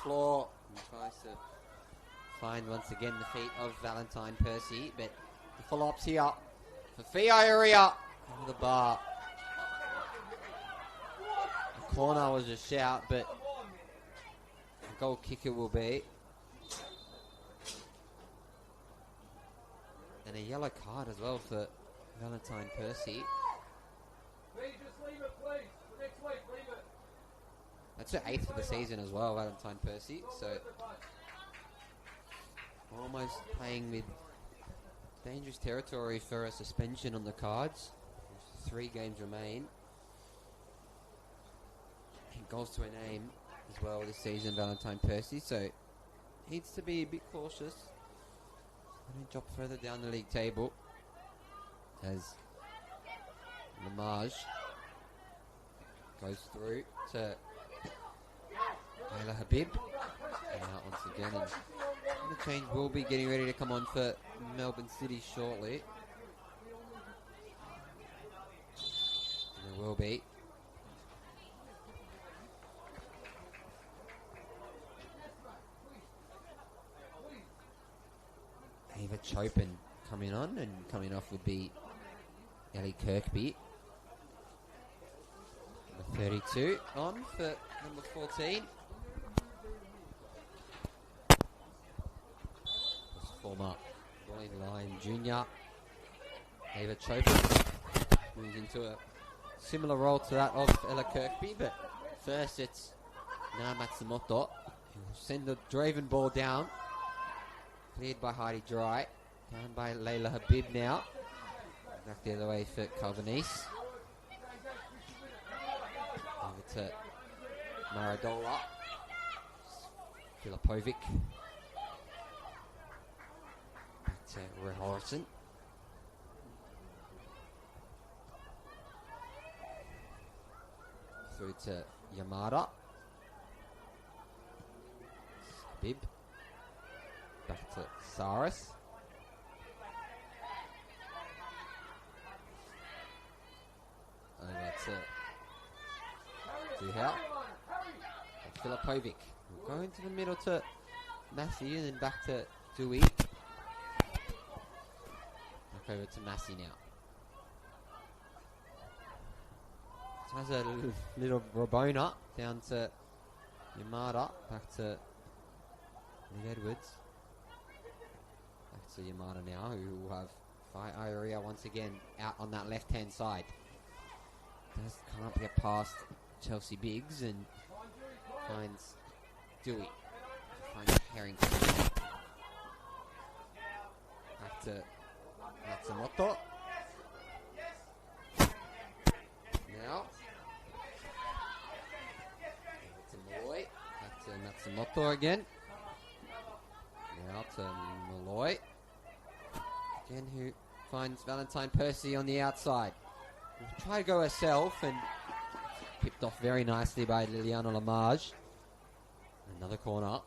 floor. And tries to find once again the feet of Valentine Percy, but the follow-up's here for Fioria over the bar. The corner was a shout, but the goal kicker will be. And a yellow card as well for Valentine Percy. Just leave it, please. For next week, leave it. That's her 8th for the season as well, Valentine Percy. So almost playing with dangerous territory for a suspension on the cards. 3 games remain. And goals to a name as well this season, Valentine Percy. So needs to be a bit cautious. Going to drop further down the league table as Lamage goes through to Layla Habib. And out once again. And the change will be getting ready to come on for Melbourne City shortly. And there will be. Ava Chopin coming on, and coming off would be Ellie Kirkby. Number 32 on for number 14. Former Boyd Lion Jr. Ava Chopin moves into a similar role to that of Ella Kirkby, but first it's Na Matsumoto. He'll send the Draven ball down. Cleared by Heidi Dry. Down by Layla Habib now. Back the other way for Calvanese. Over to Maradola. Filipovic. Back to Rehorson. Through to Yamada. Habib. Back to Saris. Over to Duhau. Filipovic. We'll go into the middle to Massey and then back to Dewey. Back over to Massey now. So has a little Rabona down to Yamada. Back to Nick Edwards. Back to Yamada now, who will have Ioria once again out on that left-hand side. Can't get past Chelsea Biggs and finds Dewey. Finds Harrington. Back to Matsumoto. Now to Malloy. Back to Matsumoto again. Now to Malloy. Again, who finds Valentine Percy on the outside. We'll try to go herself, and pipped off very nicely by Liliana Lamage. Another corner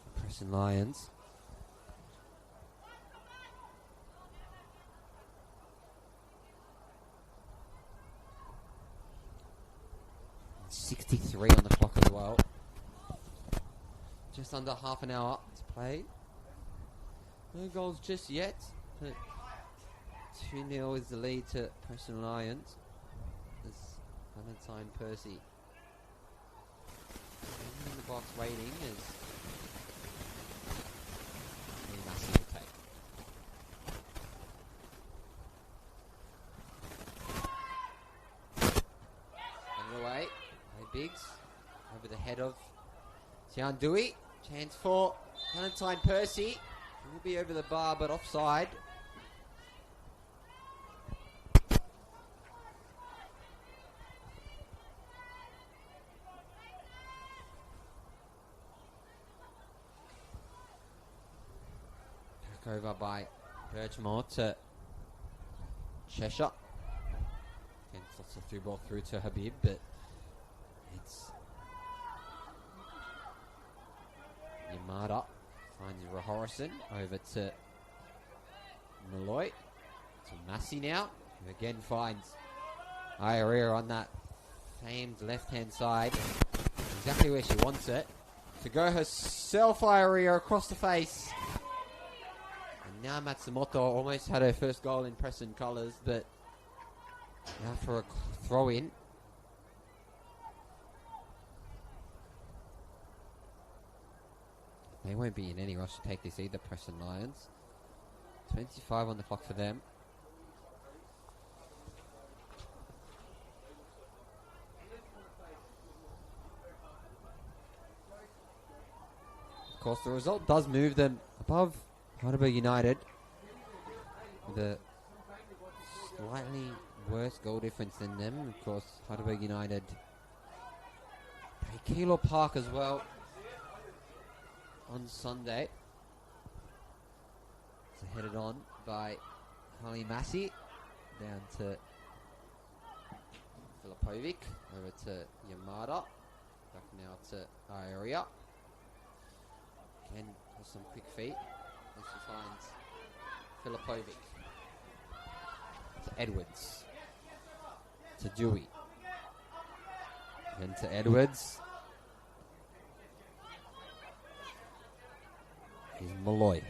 for Preston Lions. And 63 on the clock as well. Just under half an hour to play. No goals just yet. 2-0 is the lead to Preston Lions. As Valentine Percy in the box waiting as Massey will take. And away by Biggs over the head of Tian Dewey. Chance for Valentine Percy. It will be over the bar but offside. Over by Birchmore to Cheshire. Again, slots a through ball through to Habib, but it's Yamada finds Rahorison over to Malloy. To Massey now, who again finds Ioria on that famed left-hand side. Exactly where she wants it. to go herself area across the face. And now Matsumoto almost had her first goal in Preston colours, but now for a throw in. They won't be in any rush to take this either, Preston Lions. 25 on the clock for them. Of course, the result does move them above Heidelberg United with a slightly worse goal difference than them. Of course, Heidelberg United play Keilor Park as well on Sunday. So headed on by Harley Massey down to Filipovic, over to Yamada, back now to Ioria. Ken has some quick feet as she finds Filipovic to Edwards, to Dewey, then to Edwards. Is Malloy.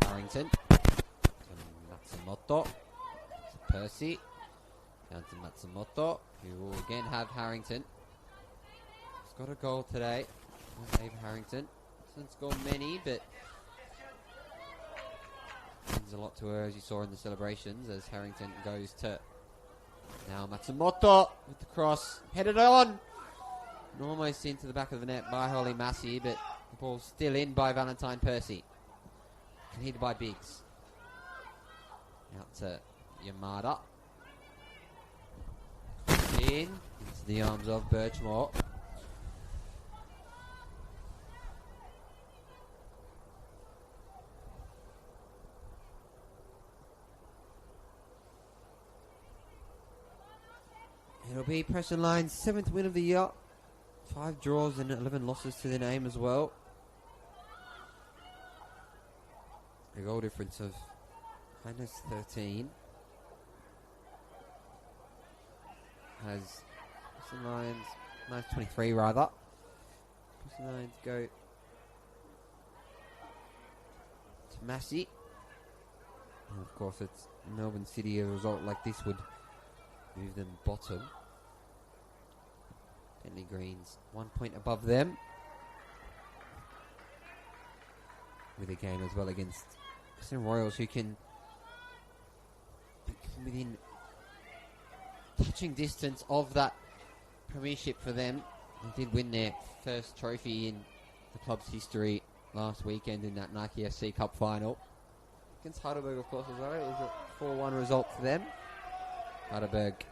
Harrington to Matsumoto, to Percy, down to Matsumoto, who will again have Harrington. He's got a goal today. Abe Harrington hasn't scored many, but means a lot to her, as you saw in the celebrations, as Harrington goes to now Matsumoto with the cross, headed on, and almost into the back of the net by Holly Massey, but the ball's still in by Valentine Percy, and hit by Biggs. Out to Yamada, into the arms of Birchmore. It'll be Preston Lions' 7th win of the year. 5 draws and 11 losses to their name as well. A goal difference of -13. Has Preston Lions, -23 rather. Preston Lions go to Massey. And of course it's Melbourne City. A result like this would move them bottom. Bentley Greens 1 point above them, with a game as well against Preston Royals, who can come within touching distance of that premiership for them. They did win their first trophy in the club's history last weekend in that Nike SC Cup final against Heidelberg, of course, as well. It was a 4-1 result for them. Heidelberg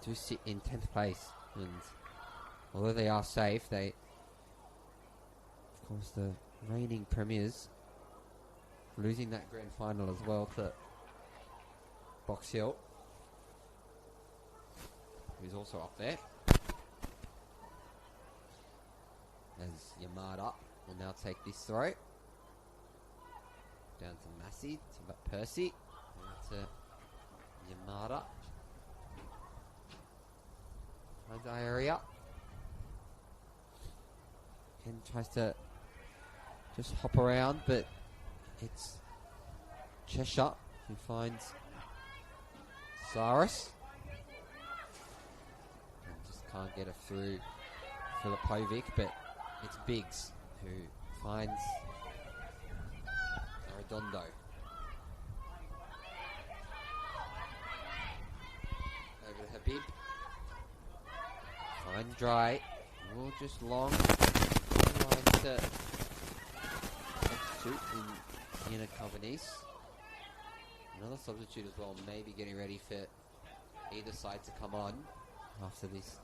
do sit in 10th place, and although they are safe, they, of course, the reigning premiers, losing that grand final as well to Box Hill, who's also up there, as Yamada will now take this throw down to Massey, to Percy, down to Yamada. Finds area. Ken tries to just hop around, but it's Cheshire who finds Cyrus. And just can't get it through Filipovic, but it's Biggs who finds Arredondo. Over to Habib. Finds Dry. Will just long. To substitute in Ian Covenese. Another substitute as well, maybe getting ready for either side to come on after this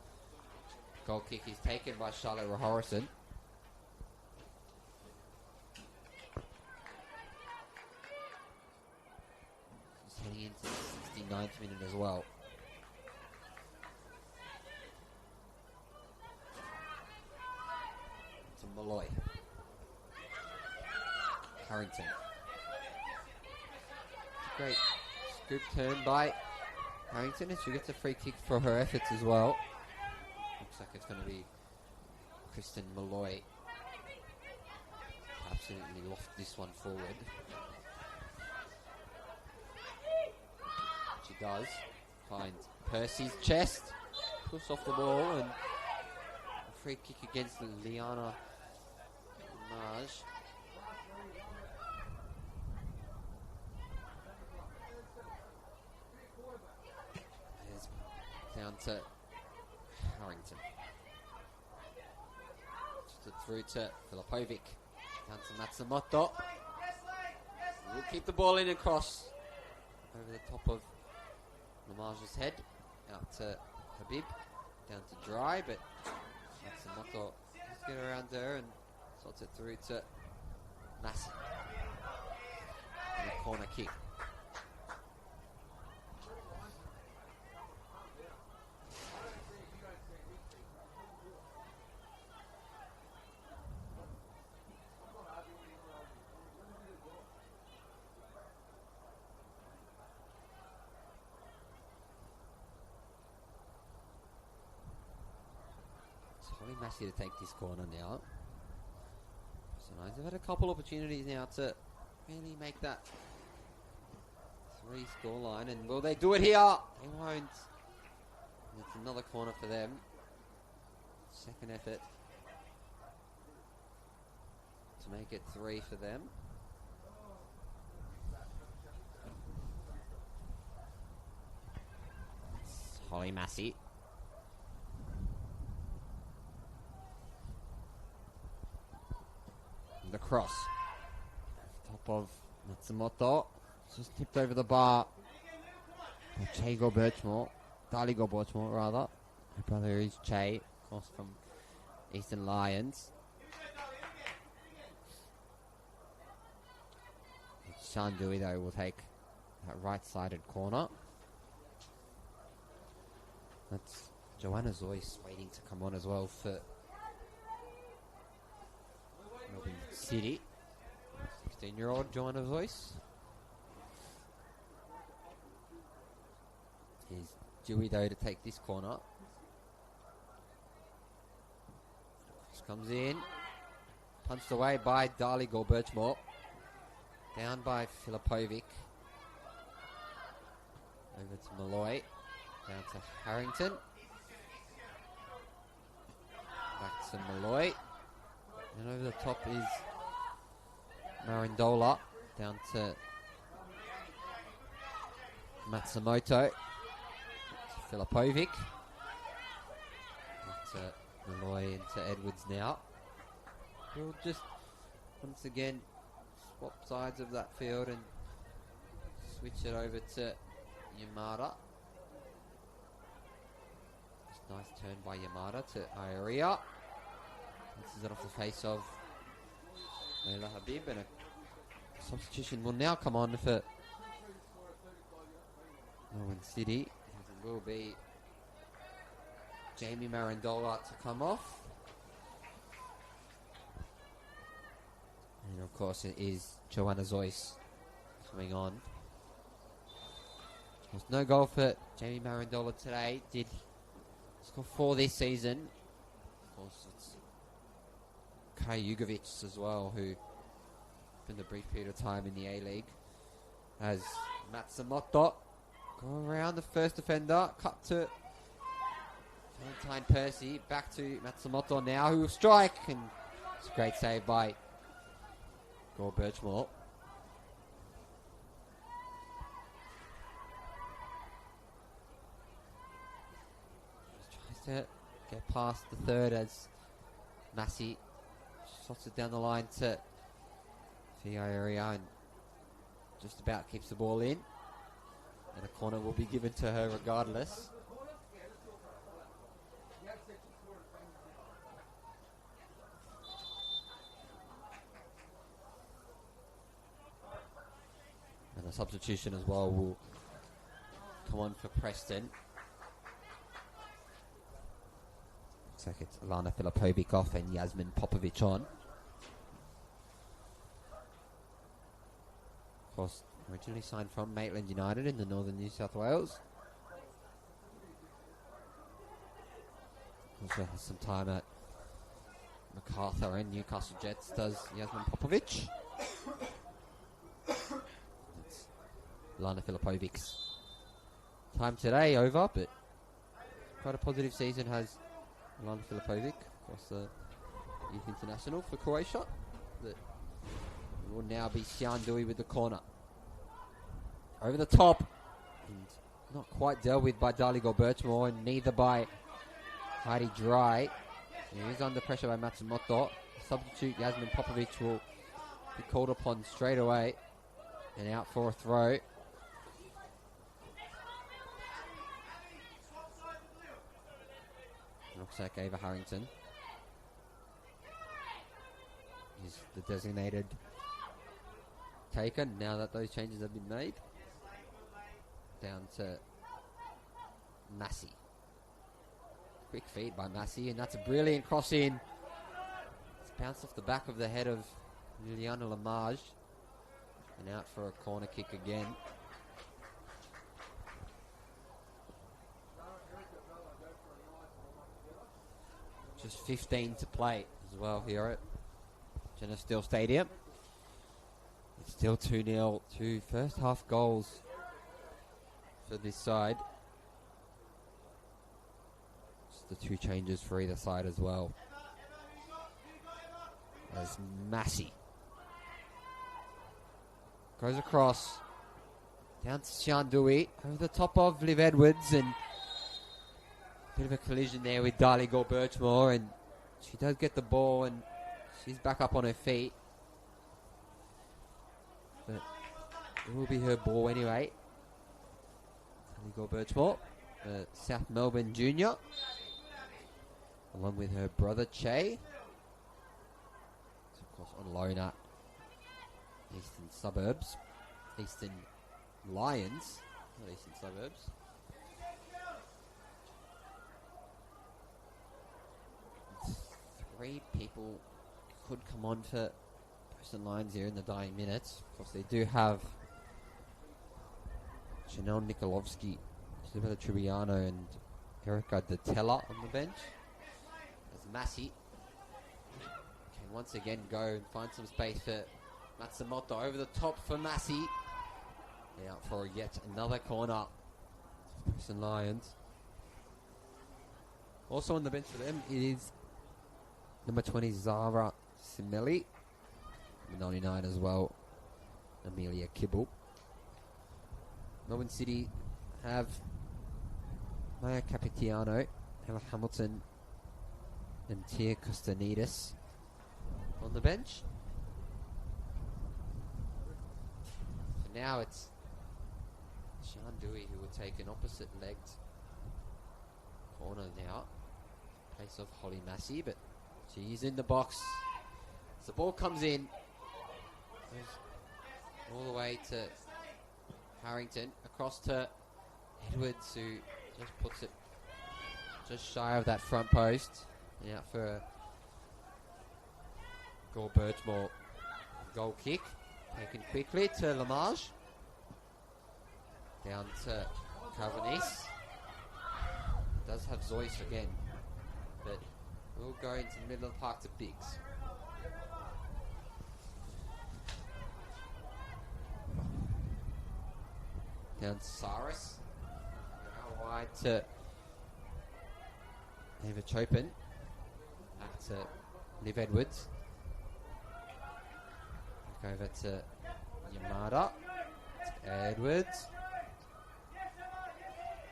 goal kick is taken by Charlotte Rahorison. Just heading into the 69th minute as well. Malloy. Harrington. Great scoop turn by Harrington, and she gets a free kick for her efforts as well. Looks like it's going to be Kristen Malloy absolutely loft this one forward. She does. Finds Percy's chest. Push off the ball and a free kick against Liana Maj. There's down to Harrington. Just it through to Filipovic. Down to Matsumoto. We'll keep the ball in and cross over the top of Lamaj's head. Out to Habib. Down to Dry, but Matsumoto just get around her and sorts it through to Massey. And a corner kick. Holly Massey to take this corner now. So they've had a couple opportunities now to really make that 3-score line, and will they do it here? They won't. It's another corner for them. Second effort to make it 3 for them. It's Holly Massey. The cross. Top of Matsumoto. Just tipped over the bar. Chego Birchmore. Daligo Birchmore, rather. Her brother is Che, of course, from Eastern Lions. Sean Dewey, though, will take that right-sided corner. That's Joanna Zoyce waiting to come on as well for Melbourne City. 16-year-old Joanna Zoyce. Here's Dewey, though, to take this corner. Cross comes in. Punched away by Daligo Birchmore. Down by Filipovic. Over to Malloy. Down to Harrington. Back to Malloy. And over the top is Marindola. Down to Matsumoto. To Filipovic. Back to Malloy into Edwards now. We'll just once again swap sides of that field and switch it over to Yamada. Just nice turn by Yamada to Ioria. This is it off the face of Leila Habib, and a substitution will now come on for Melbourne City. It will be Jamie Marindola to come off. And of course it is Joanna Zoyce coming on. There's no goal for Jamie Marindola today. Did score 4 this season. Of course it's Kai Jugovic as well, who spent a brief period of time in the A-League. As Matsumoto go around the first defender, cut to Valentine Percy, back to Matsumoto now, who will strike, and it's a great save by Gore Birchmore. Just tries to get past the third as Massey shots it down the line to Fiaria and just about keeps the ball in. And a corner will be given to her regardless. And a substitution as well will come on for Preston. Looks like it's Alana Filipovic off and Yasmin Popovic on. Of course, originally signed from Maitland United in the northern New South Wales. Also has some time at MacArthur and Newcastle Jets does Jasmin Popovic. It's Lana Filipovic's time today over, but quite a positive season has Lana Filipovic across the youth international for Croatia. That will now be Sian Dewey with the corner. Over the top, and not quite dealt with by Darligor Birchmore, and neither by Heidi Dry. He is under pressure by Matsumoto. Substitute Jasmin Popovic will be called upon straight away and out for a throw. Rucksack Ava Harrington is the designated taker now that those changes have been made. Down to Massey. Quick feed by Massey, and that's a brilliant cross in. It's bounced off the back of the head of Liliana Lamage and out for a corner kick again. Just 15 to play as well here at Jenna Steele Stadium. It's still 2-0, 2 first half goals for this side. Just the two changes for either side as well. As Massey goes across down to Sian Dewey over the top of Liv Edwards, and bit of a collision there with Darligor Birchmore, and she does get the ball and she's back up on her feet, but it will be her ball anyway. Darligor Birchmore, South Melbourne junior, along with her brother Che. It's of course on loan at Eastern Suburbs, Eastern Lions, not Eastern Suburbs. Three people could come on for Preston Lions here in the dying minutes. Of course, they do have Senol NPLW, Isabella Tribiano, and Erica Detella on the bench. As Massey can once again go and find some space for Matsumoto. Over the top for Massey. Out for yet another corner. Preston Lions. Also on the bench for them, it is number 20, Zara Simelli. Number 99 as well, Amelia Kibble. Melbourne City have Maya Capitiano, Emma Hamilton, and Tia Costanidis on the bench. For now, it's Sian Dewey who will take an opposite-legged corner now, in place of Holly Massey, but she's in the box. As the ball comes in, goes all the way to Harrington, across to Edwards, who just puts it just shy of that front post. And out for a Gore Birchmore goal kick. Taken quickly to Lamage. Down to Carvanese. Does have Zoyce again, but we'll go into the middle of the park to Biggs. Down to Cyrus. Now wide to Ava Chopin. Back to Liv Edwards. Back over to Yamada. To Edwards.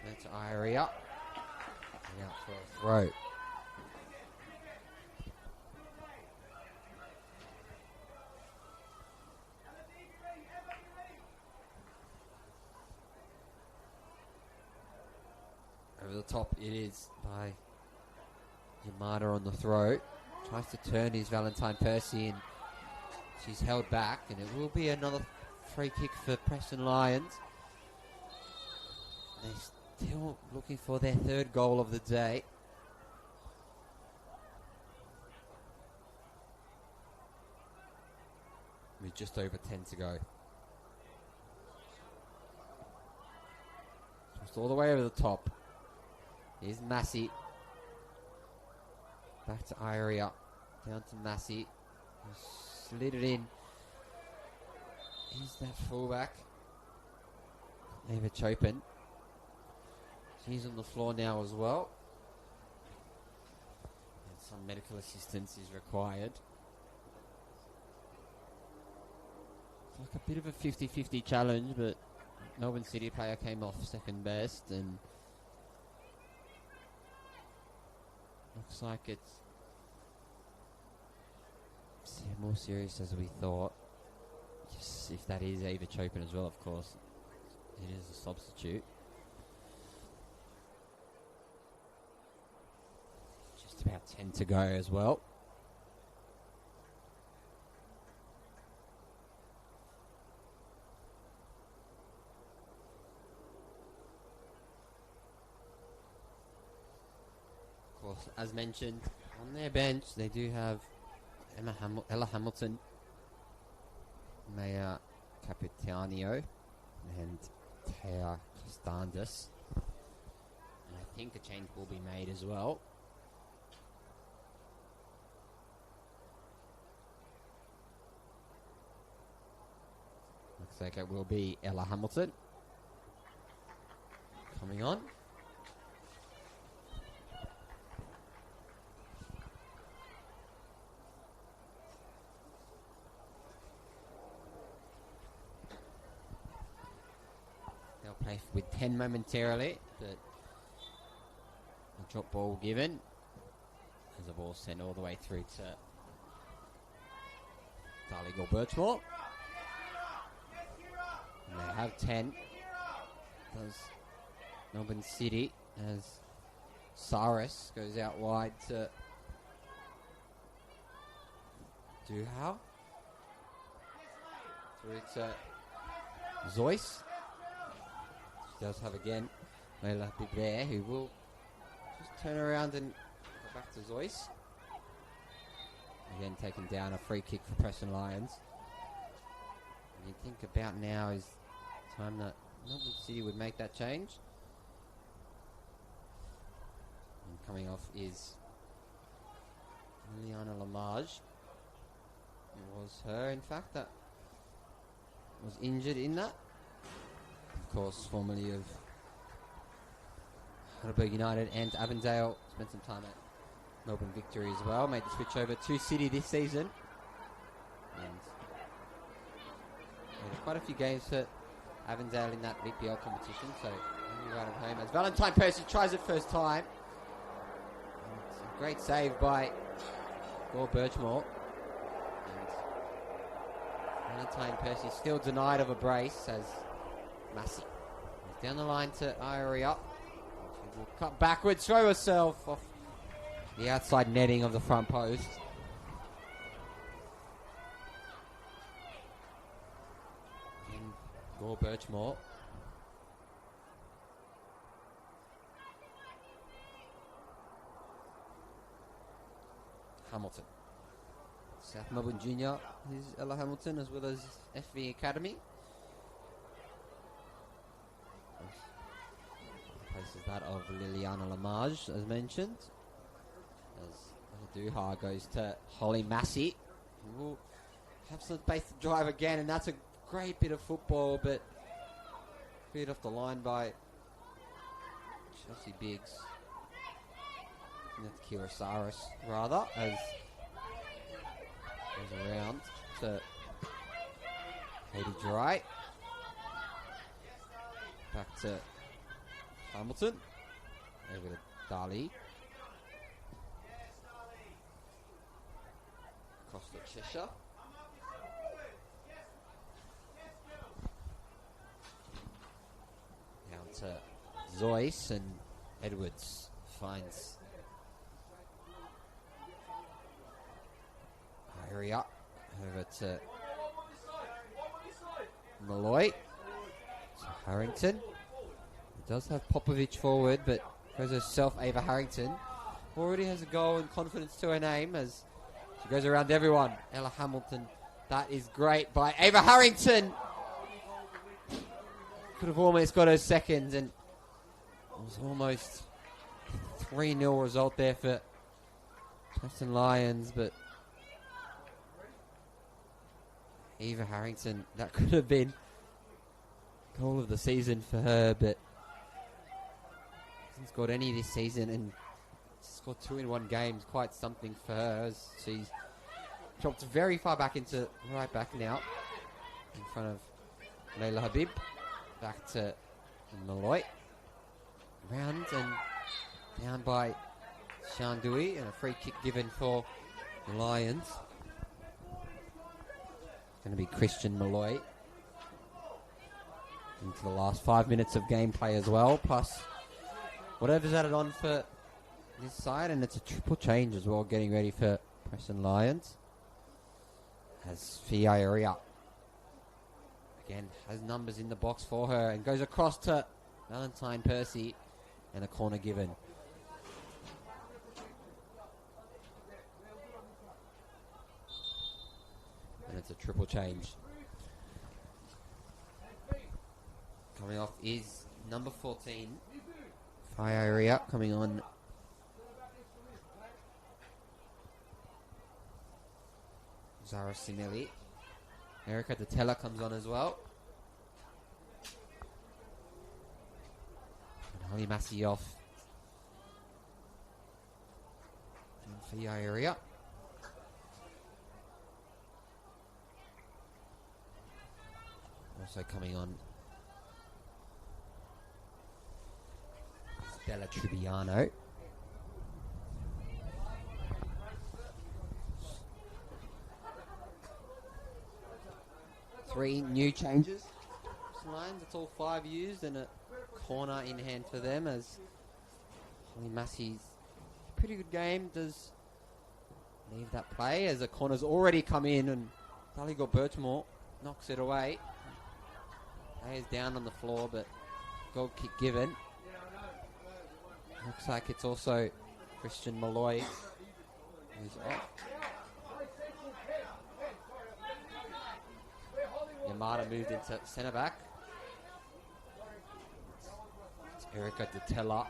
Then to Iria. And out for a throw. Over the top it is by Yamada on the throw. Tries to turn his Valentine Percy, and she's held back, and it will be another free kick for Preston Lions. They're still looking for their third goal of the day. With just over 10 to go. Just all the way over the top. Here's Massey. Back to Iria. Down to Massey. Slid it in. Is that fullback? Ava Chopin. She's on the floor now as well. And some medical assistance is required. It's like a bit of a 50-50 challenge, but Melbourne City player came off second best, and looks like it's more serious as we thought. Yes, if that is Ava Chopin as well, of course. It is a substitute. Just about 10 to go as well. Of course, as mentioned, on their bench they do have Ella Hamilton, Maya Capitanio, and Thea Costandis. And I think a change will be made as well. Looks like it will be Ella Hamilton coming on. Play with 10 momentarily, but a drop ball given as a ball sent all the way through to Darligor Birchmore. And they have 10. Does Melbourne City as Saris goes out wide to Duhau. Through to Zoyce. Does have again Leila Bigler, who will just turn around and go back to Zoyce. Again taking down a free kick for Preston Lions. And you think about now is time that Melbourne City would make that change. And coming off is Liliana Lamage. It was her, in fact, that was injured in that. Of course, formerly of Heidelberg United and Avondale. Spent some time at Melbourne Victory as well. Made the switch over to City this season. And made quite a few games for Avondale in that VPL competition. So, right at home as Valentine Percy tries it first time. And it's a great save by Gore Birchmore. And Valentine Percy still denied of a brace as Massey is down the line to Ioria. She will cut backwards, throw herself off the outside netting of the front post. And Gore Birchmore. Hamilton. South Melbourne Junior is Ella Hamilton, as well as FV Academy. Places that of Liliana Lamage, as mentioned. As Duha goes to Holly Massey, who will have some space to drive again, and that's a great bit of football, but cleared off the line by Chelsea Biggs. That's Kira Saris, rather, as goes around to Katie Dry. Back to Hamilton. Over to Dali. Across to Cheshire. Down to Zoyce, and Edwards finds area. Over to Malloy. To Harrington. He does have Popovic forward, but goes herself, Ava Harrington. Already has a goal and confidence to her name as she goes around everyone. Ella Hamilton. That is great by Ava Harrington. Could have almost got her second, and it was almost 3-0 result there for Preston Lions, but Eva Harrington, that could have been goal of the season for her, but hasn't scored any this season and scored 2 in one game. Quite something for her as she's dropped very far back into right back now in front of Leila Habib. Back to Malloy. Round and down by Shandui, and a free kick given for the Lions. Going to be Christian Malloy into the last 5 minutes of gameplay as well, plus whatever's added on for this side, and it's a triple change as well, getting ready for Preston Lions. As Fiaria again has numbers in the box for her and goes across to Valentine Percy, and a corner given. And it's a triple change. Coming off is number 14, Fiaria, coming on. Zara Sinelli. Erica Detella comes on as well. And Holly Massey off. And Fiaria. Also coming on is Bella Triviano. Three new changes. Lines, it's all 5 used, and a corner in hand for them as Holly Massey's pretty good game does leave that play as a corner's already come in, and Daligo Birchmore knocks it away. Is down on the floor, but goal kick given. Looks like it's also Christian Malloy who's off. Yamada moved into centre back. It's Erica Detella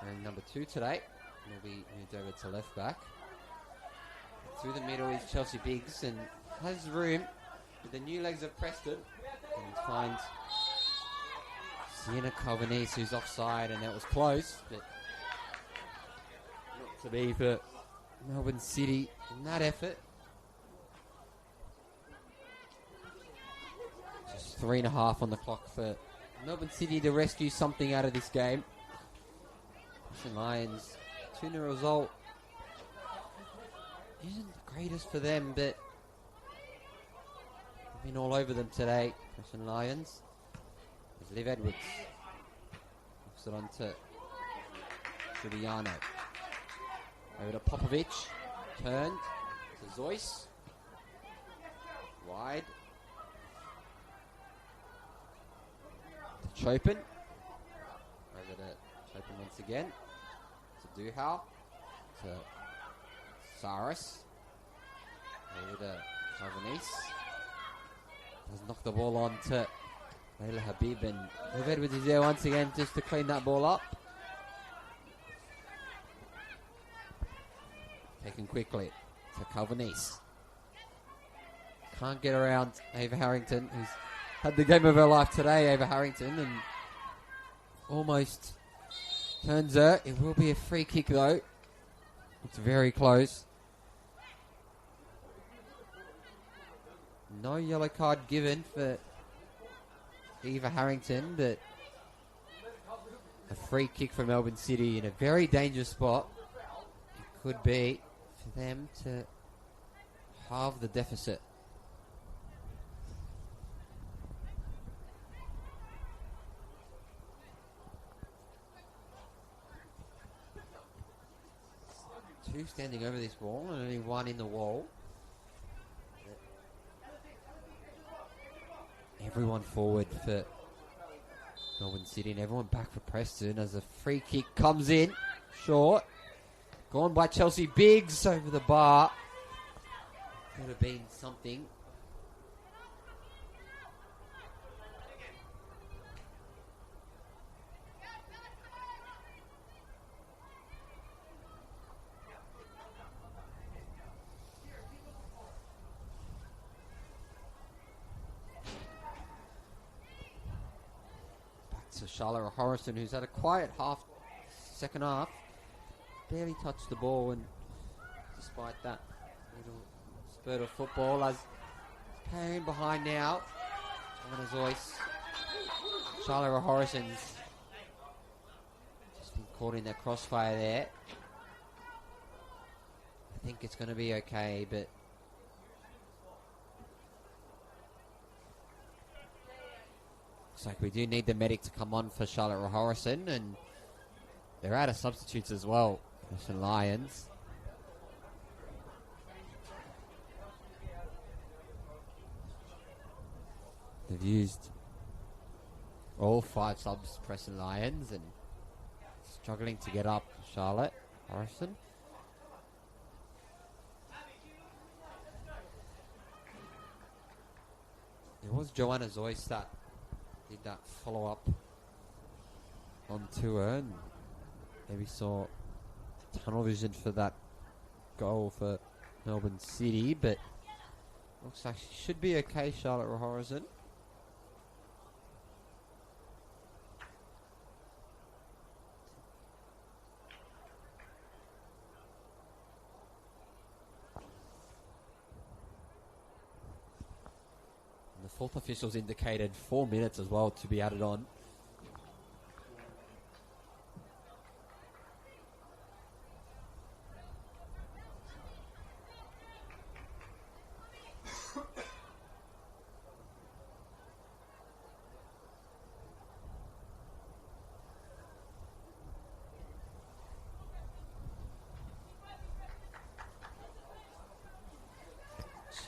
wearing number 2 today. Will be moved over to left back. Through the middle is Chelsea Biggs, and has room with the new legs of Preston. And finds Sienna Calvanese, who's offside, and that was close, but not to be for Melbourne City in that effort. Just 3.5 on the clock for Melbourne City to rescue something out of this game. Preston Lions 2-0 result isn't the greatest for them, but been all over them today, Preston Lions. As Liv Edwards looks it on to Triviano. Over to Popovic. Turned to Zoyce. Wide. To Chopin. Over to Chopin once again. To Duhau. To Saris. Over to Calvanese. Has knocked the ball on to Leila Habib, and Liv Edwards is there once again just to clean that ball up. Taken quickly to Calvanese. Can't get around Ava Harrington, who's had the game of her life today, Ava Harrington, and almost turns her. It will be a free kick though. It's very close. No yellow card given for Eva Harrington, but a free kick for Melbourne City in a very dangerous spot. It could be for them to halve the deficit. Two standing over this ball and only one in the wall. Everyone forward for Melbourne City and everyone back for Preston as a free kick comes in. Short. Gone by Chelsea Biggs over the bar. Could have been something. to Charlotte Horrison, who's had a quiet second half. Barely touched the ball, and despite that little spurt of football, as playing behind now. Joanna Zoyce. Charlotte Horrison's just been caught in that crossfire there. I think it's going to be okay, but looks like we do need the medic to come on for Charlotte Horrison, and they're out of substitutes as well. Preston Lions. They've used all 5 subs, Preston Lions, and struggling to get up Charlotte Horrison. It was Joanna Zoyce that did that follow-up onto her, and maybe saw tunnel vision for that goal for Melbourne City, but looks like she should be okay, Charlotte Horrison. The fourth officials indicated 4 minutes as well to be added on.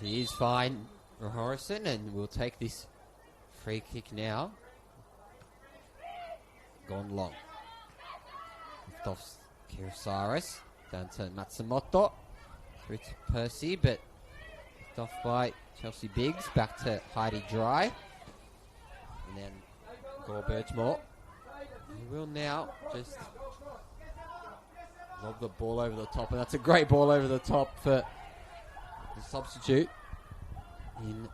She is fine, Horrison, and we'll take this free kick now. Gone long. Lift off Kirisaris, down to Matsumoto, through to Percy, but lift off by Chelsea Biggs, back to Heidi Dry, and then Gore Birchmore. He will now just lob the ball over the top, and that's a great ball over the top for the substitute in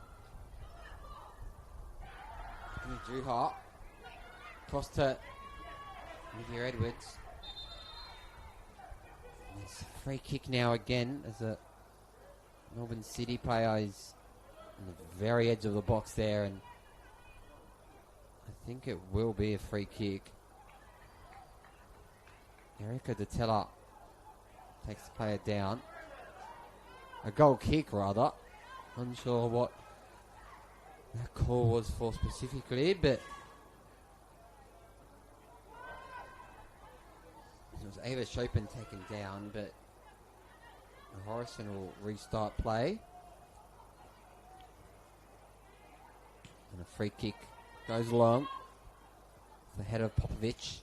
Drew Hart. Cross to Olivia Edwards. And it's a free kick now again as a Melbourne City player is on the very edge of the box there, and I think it will be a free kick. Erica Detella takes the player down. A goal kick, rather. Unsure what that call was for specifically, but it was Ava Chopin taken down, but Horrison will restart play. And a free kick goes along. The head of Popovic.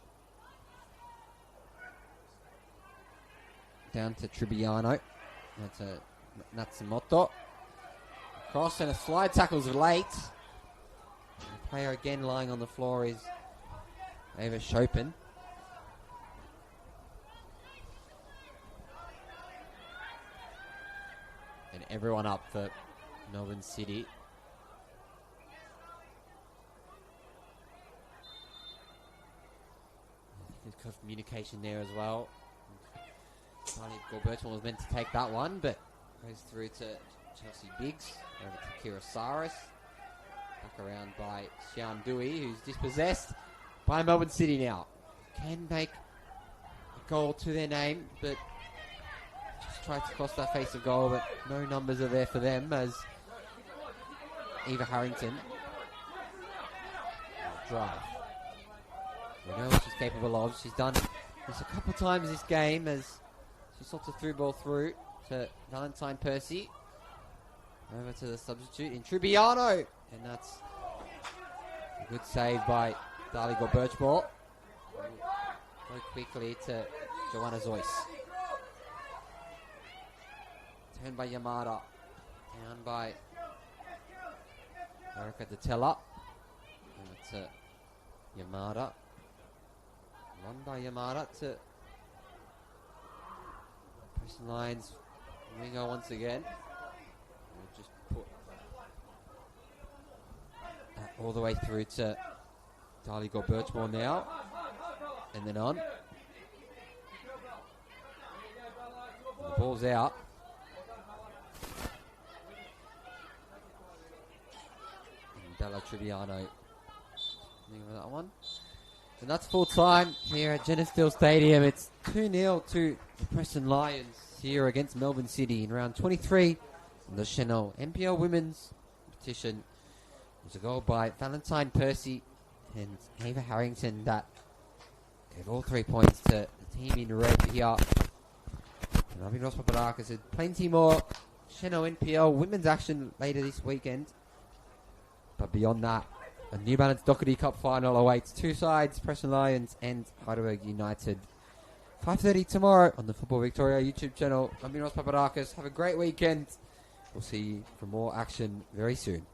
Down to Tribbiano. That's a Natsumoto. Cross and a slide tackle's late. The player again lying on the floor is Ava Chopin. And everyone up for Melbourne City. There's communication there as well. Charlie Gorbertman was meant to take that one, but goes through to Chelsea Biggs, over to Kira Saris. Back around by Xian Dewey, who's dispossessed by Melbourne City now. Can make a goal to their name, but just tried to cross that face of goal, but no numbers are there for them as Eva Harrington drive. We know what she's capable of. She's done this a couple of times this game as she sorts a through ball through to Valentine Percy. Over to the substitute in Tribbiano. And that's a good save by Dali Birchmore. Go quickly to Joanna Zoyce. Turned by Yamada. Down by Erica Detella. And to Yamada. Run by Yamada to Preston Lions. Winger once again. We'll just put that all the way through to Dali got Birchmore now. And then on. And the ball's out. And Della Triviano with that one. And that's full time here at Genesfield Stadium. It's 2-0 to the Preston Lions here against Melbourne City in round 23 of the Senol NPL Women's Competition. It was a goal by Valentine Percy and Ava Harrington that gave all 3 points to the team in red here. And Robin Ross Papadakis said plenty more Senol NPL women's action later this weekend. But beyond that, a New Balance Doherty Cup final awaits two sides, Preston Lions and Heidelberg United. 5:30 tomorrow on the Football Victoria YouTube channel. I'm Ross Papadakis. Have a great weekend. We'll see you for more action very soon.